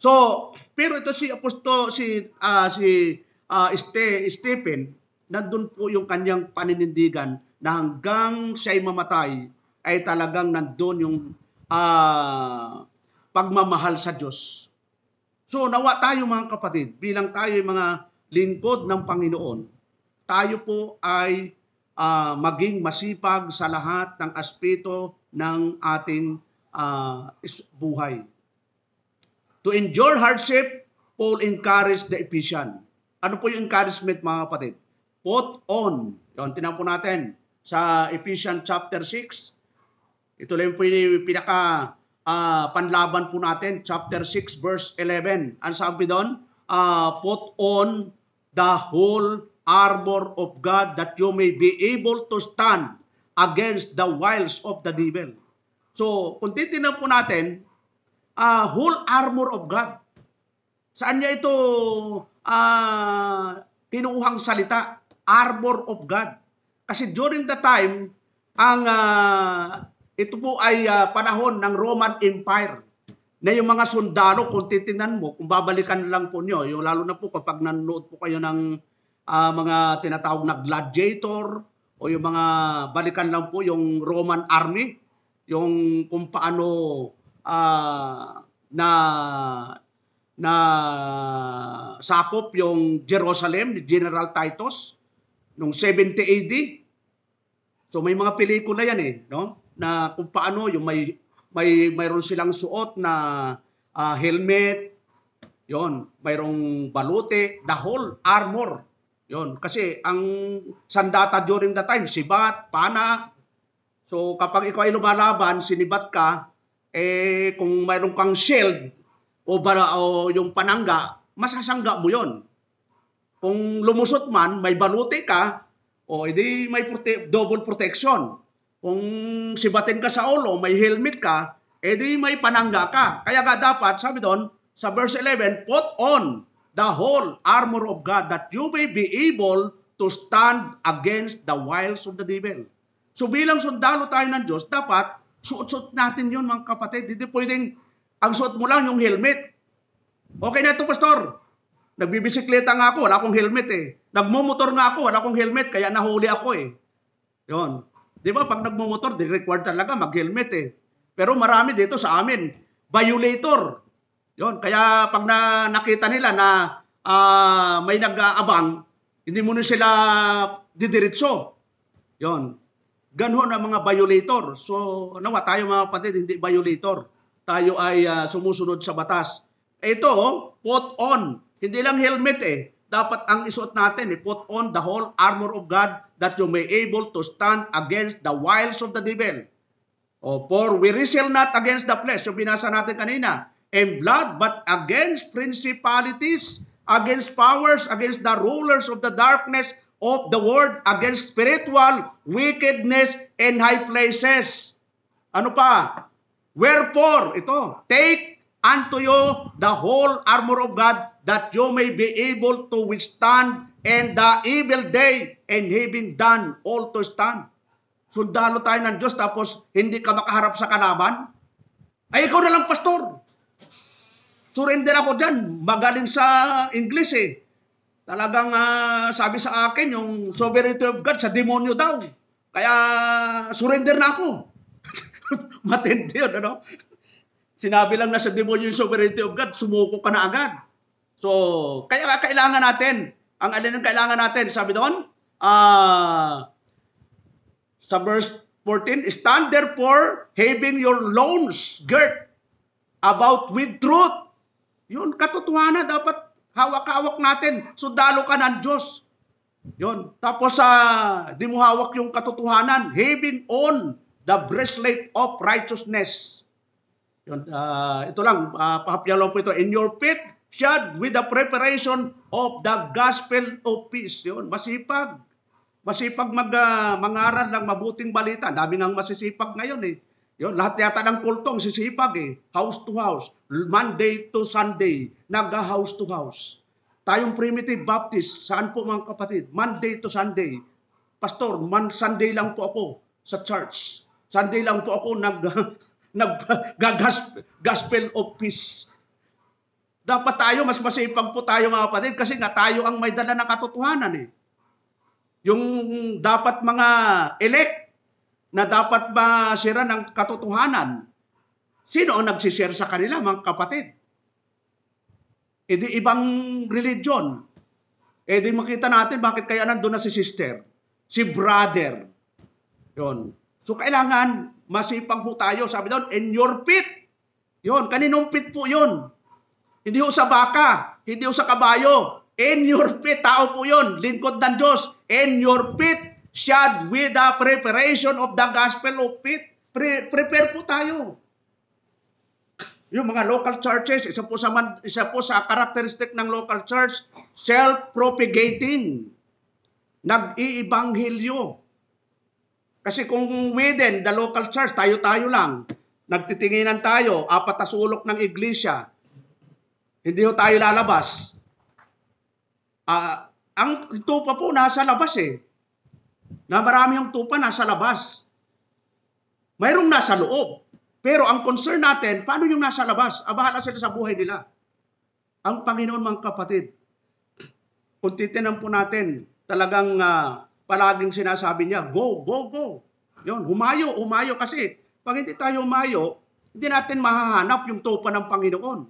A: So, pero ito Stephen, nandun po yung kanyang paninindigan na hanggang siya'y mamatay ay talagang nandun yung pagmamahal sa Diyos. So nawa tayo mga kapatid, bilang tayo mga lingkod ng Panginoon, tayo po ay maging masipag sa lahat ng aspeto ng ating buhay. To endure hardship, Paul encouraged the Ephesians. Ano po yung encouragement mga kapatid? Put on. Yun, tinan po natin sa Ephesians chapter 6. Ito lang po yung panlaban po natin, chapter 6 verse 11. Ang sabi doon, put on the whole armor of God that you may be able to stand against the wiles of the devil. So, kung titignan po natin, whole armor of God. Saan niya ito kinuuhang salita? Armor of God. Kasi during the time, ito po ay panahon ng Roman Empire na yung mga sundalo, kung titingnan mo, kung babalikan lang po nyo, yung lalo na po kapag nanonood po kayo ng mga tinatawag na gladiator o yung mga balikan lang po yung Roman army, yung kung paano na sakop yung Jerusalem ni General Titus noong 70 AD. So may mga pelikula yan no? Na kung paano yung mayroon silang suot na helmet, yon, mayroong balute, the whole armor. Yon, kasi ang sandata during the time, sibat, pana. So kapag ikaw ay lumalaban, sinibat ka, kung mayroon kang shield o yung panangga, masasangga mo yon. Kung lumusot man, may balute ka, edi may double protection. Kung sibatin ka sa ulo, may helmet ka, edi may panangga ka. Kaya nga dapat, sabi doon, sa verse 11, put on the whole armor of God that you may be able to stand against the wiles of the devil. So bilang sundalo tayo ng Diyos, dapat suot-suot natin yun mga kapatid. Hindi pwedeng ang suot mo lang yung helmet. Okay na ito, pastor. Nagbibisikleta nga ako, wala akong helmet eh. Nagmumotor nga ako, wala akong helmet, kaya nahuli ako eh. Yun. Di ba, pag nagmumotor, required talaga mag-helmet eh. Pero marami dito sa amin, violator. Yun. Kaya pag nakita nila na may nag-aabang, hindi mo na sila didiretso. Yun. Ganon ang mga violator. So, nawa tayo mga kapatid, hindi violator. Tayo ay sumusunod sa batas. Ito, put on. Hindi lang helmet eh. Dapat ang isuot natin, put on the whole armor of God that you may able to stand against the wiles of the devil. For we wrestle not against the flesh, yung binasa natin kanina, and blood, but against principalities, against powers, against the rulers of the darkness of the world, against spiritual wickedness in high places. Ano pa? Wherefore, ito, take unto you the whole armor of God, that you may be able to withstand in the evil day, and having done all to stand. Sundalo tayo ng Diyos, tapos hindi ka makaharap sa kalaban? Ay, ikaw na lang, pastor. Surrender ako dyan. Magaling sa English eh. Talagang sabi sa akin, yung sovereignty of God sa demonyo daw. Kaya surrender na ako. Matindi yun, ano? Sinabi lang na sa demonyo yung sovereignty of God, sumuko ka na agad. So, kaya kailangan natin, ang alin ang kailangan natin, sabi doon, sa verse 14, stand therefore, having your loins girt about with truth. Yun, katotohanan, dapat hawak-hawak natin. Sundalo ka ng Diyos. Yun. Tapos, di mo hawak yung katotohanan. Having on the breastplate of righteousness. Yun, ito lang, pahapyaw lang po ito. In your feet, shod with the preparation of the gospel of peace. Yun, masipag. Masipag mangaral ng mabuting balita. Dami ngang masisipag ngayon eh. Yun, lahat yata ng kultong sisipag eh. House to house. Monday to Sunday. Nag-house to house. Tayong Primitive Baptist, saan po mga kapatid? Monday to Sunday. Pastor, Sunday lang po ako sa church. Sunday lang po ako gospel of peace. Dapat tayo, mas masipag po tayo mga kapatid kasi nga tayo ang may dala ng katotohanan eh. Yung dapat mga elect na dapat masira ng katotohanan, sino ang nagsishare sa kanila mga kapatid? E di ibang religion. E di makita natin bakit kaya nandun na si sister, si brother. Yun. So kailangan masipag po tayo. Sabi doon, in your feet. Yun, kaninong feet po yun? Hindi ho sa baka, hindi ho sa kabayo. In your feet, tao po yun. Lingkod ng Diyos. In your feet, shod with the preparation of the gospel of peace. Prepare po tayo. Yung mga local churches, isa po sa characteristic ng local church, self-propagating. Nag-iibanghilyo. Kasi kung within the local church, tayo-tayo lang, nagtitinginan tayo, apat na sulok ng iglesia, hindi ho tayo lalabas. Ang tupa po nasa labas eh. Na marami yung tupa nasa labas. Mayroong nasa loob. Pero ang concern natin, paano yung nasa labas? Bahala sila sa buhay nila. Ang Panginoon mga kapatid, kung titinan po natin, talagang palaging sinasabi niya, go, go, go. Yun, humayo, humayo. Kasi pag hindi tayo humayo, hindi natin mahahanap yung tupa ng Panginoon.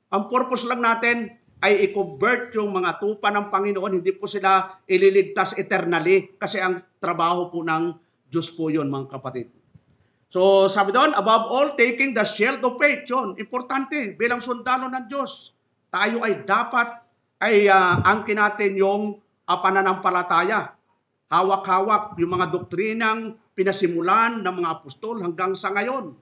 A: Ang purpose lang natin ay i-convert yung mga tupa ng Panginoon. Hindi po sila ililigtas eternally kasi ang trabaho po ng Diyos po yun, mga kapatid. So, sabi doon, above all, taking the shield of faith. Yun, importante, bilang sundalo ng Diyos. Tayo ay dapat angkin natin yung pananampalataya. Hawak-hawak yung mga doktrinang pinasimulan ng mga apostol hanggang sa ngayon.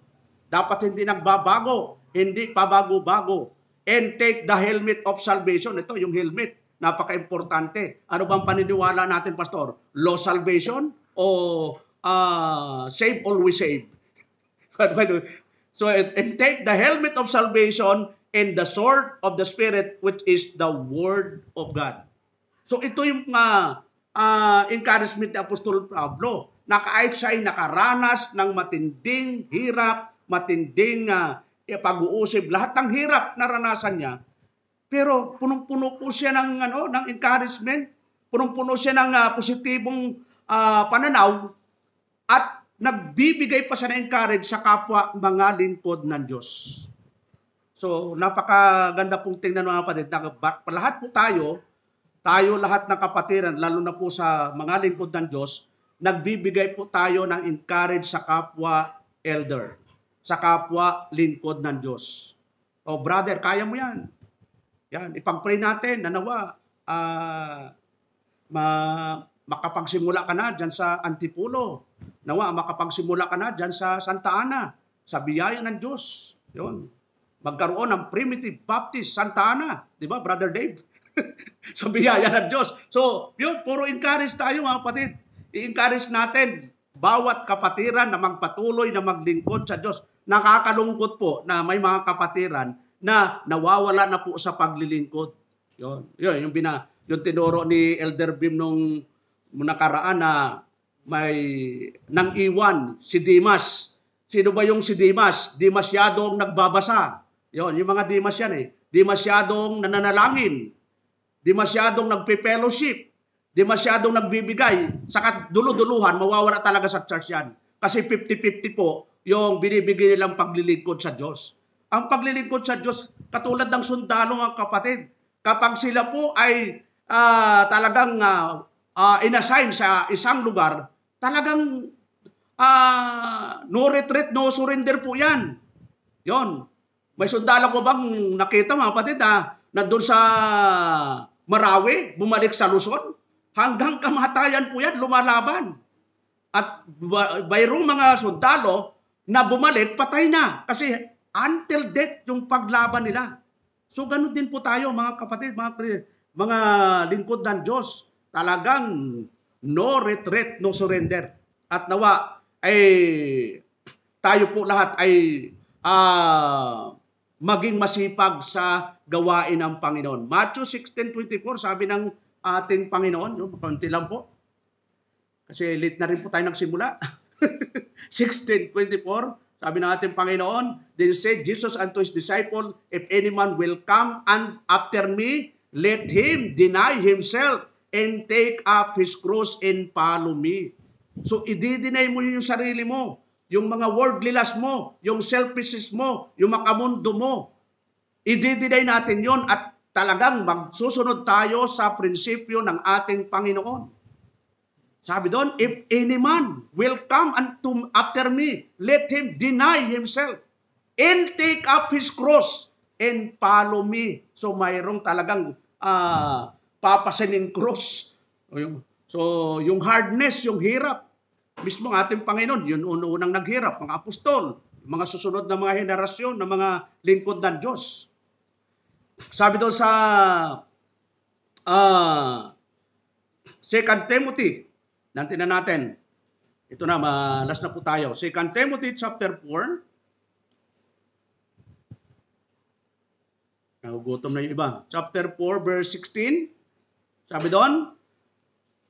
A: Dapat hindi nagbabago, hindi pabago-bago. And take the helmet of salvation. Ito, yung helmet, napaka-importante. Ano bang paniniwala natin, Pastor? Law salvation o save always save? So, and take the helmet of salvation and the sword of the Spirit, which is the Word of God. So ito yung encouragement ni Apostol Pablo, na kahit siya ay nakaranas ng matinding hirap, matinding pag-uusig, lahat ng hirap naranasan niya, pero punong-puno po siya ng encouragement, punong-puno siya ng positibong pananaw, at nagbibigay pa siya ng encourage sa kapwa mga lingkod ng Diyos. So, napakaganda pong tingnan mga kapatid. Lahat po tayo lahat ng kapatiran, lalo na po sa mga lingkod ng Diyos, nagbibigay po tayo ng encourage sa kapwa elder, sa kapwa lingkod ng Diyos. O brother, kaya mo yan. Yan, ipag-pray natin na nawa makapagsimula ka na dyan sa Antipulo. Nawa makapagsimula ka na dyan sa Santa Ana, sa biyaya ng Diyos. Yun. Magkaroon ng Primitive Baptist Santa Ana. Di ba, Brother Dave? Sa biyaya ng Diyos. So, yun, puro encourage tayo mga kapatid. I-encourage natin bawat kapatiran na magpatuloy na maglingkod sa Diyos. Nakakalungkot po na may mga kapatiran na nawawala na po sa paglilingkod. Yun yung tinuro ni Elder Bim nung nakaraan na may nang iwan si Dimas. Sino ba yung si Dimas? Di masyadong nagbabasa. Yun, yung mga Dimas yan eh. Di masyadong nananalangin. Di masyadong nagpe-fellowship. Di masyadong nagbibigay. Saka dulu-duluhan, mawawala talaga sa church yan. Kasi 50-50 po yung binibigay nilang paglilingkod sa Diyos. Ang paglilingkod sa Diyos, katulad ng sundalo mga kapatid, kapag sila po ay talagang inassign sa isang lugar, talagang no retreat, no surrender po yan. Yon. May sundalo ko bang nakita mga kapatid na doon sa Marawi, bumalik sa Luzon? Hanggang kamatayan po yan, lumalaban. At mayroong mga sundalo na bumalik, patay na. Kasi until death yung paglaban nila. So ganun din po tayo mga kapatid, mga lingkod ng Diyos. Talagang no retreat, no surrender. At nawa ay tayo po lahat ay maging masipag sa gawain ng Panginoon. Matthew 16:24, sabi ng ating Panginoon, yung konti lang po. Kasi late na rin po tayo nagsimula. 16:24, sabi ng ating Panginoon, then said Jesus unto his disciple, if any man will come and after me, let him deny himself and take up his cross and follow me. So, i-deny mo yung sarili mo, yung mga worldly lust mo, yung selfishness mo, yung makamundo mo. I-deny natin yon at talagang magsusunod tayo sa prinsipyo ng ating Panginoon. Sabi doon, if any man will come after me, let him deny himself and take up his cross and follow me. So mayroong talagang papasaning cross. So yung hardness, yung hirap, mismo ang ating Panginoon, yun unang naghirap, mga apostol, mga susunod na mga henerasyon, na mga lingkod ng Diyos. Sabi doon sa 2 Timothy, nantin na natin. Ito na, malas na po tayo. 2 Timothy chapter 4. Nagugutom na yung iba. Chapter 4, verse 16. Sabi doon,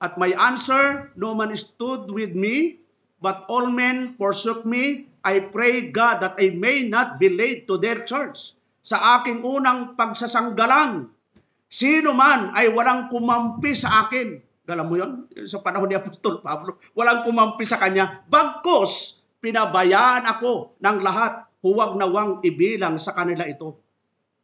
A: at my answer, no man stood with me, but all men forsook me. I pray God that I may not be late to their church. Sa aking unang pagsasanggalang, sino man ay walang kumampi sa akin. Alam mo yun? Sa panahon ni Apostol Pablo, walang kumampi sa kanya. Bagkos, pinabayaan ako ng lahat. Huwag nawang ibilang sa kanila ito.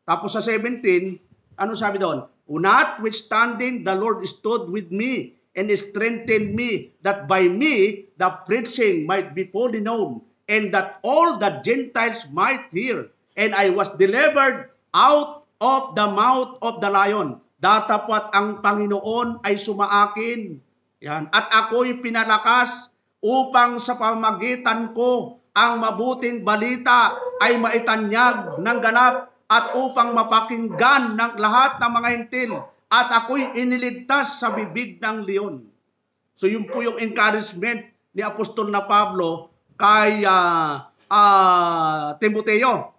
A: Tapos sa 17, ano sabi doon? Notwithstanding, the Lord stood with me and strengthened me, that by me the preaching might be fully known, and that all the Gentiles might hear. And I was delivered out of the mouth of the lion. Datapwat ang Panginoon ay sumaakin. Yan. At ako'y pinalakas upang sa pamagitan ko ang mabuting balita ay maitanyag ng ganap at upang mapakinggan ng lahat ng mga hintil. At ako'y iniligtas sa bibig ng leon. So yun po yung encouragement ni Apostol na Pablo kay Timoteo.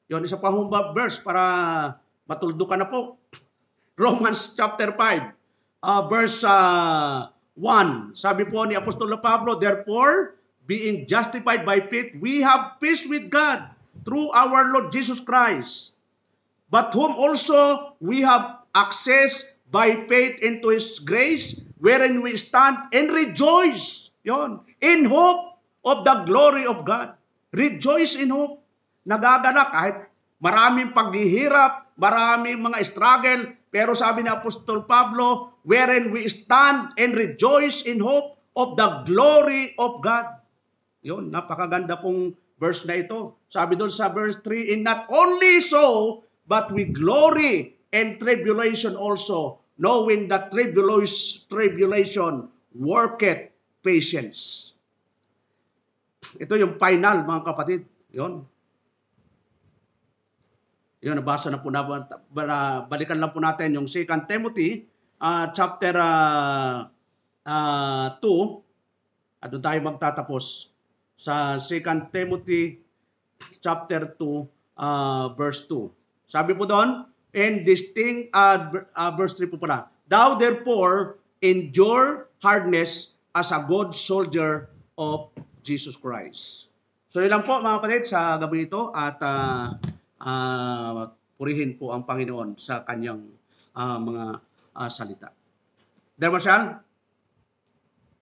A: Yun, isa pa hong verse para matuldukan na po. Romans chapter 5, verse 1. Sabi po ni Apostol Pablo, therefore, being justified by faith, we have peace with God through our Lord Jesus Christ, but whom also we have access by faith into His grace, wherein we stand and rejoice, yon, in hope of the glory of God. Rejoice in hope. Nagagala kahit maraming paghihirap, maraming mga struggle, pero sabi ni Apostol Pablo, wherein we stand and rejoice in hope of the glory of God. Yon, napakaganda pong verse na ito. Sabi doon sa verse 3, and not only so, but we glory in tribulation also, knowing that tribulation worketh patience. Ito yung final, mga kapatid. Yon. Yun, nabasa na po na. Balikan lang po natin yung 2 Timothy chapter 2. At doon tayo magtatapos sa 2 Timothy chapter 2 verse 2. Sabi po doon, and this thing, verse 3 po pala, thou therefore endure hardness as a good soldier of Jesus Christ. So yun lang po mga kapatid sa gabi ito at purihin po ang Panginoon sa kanyang mga salita. There, Marshall?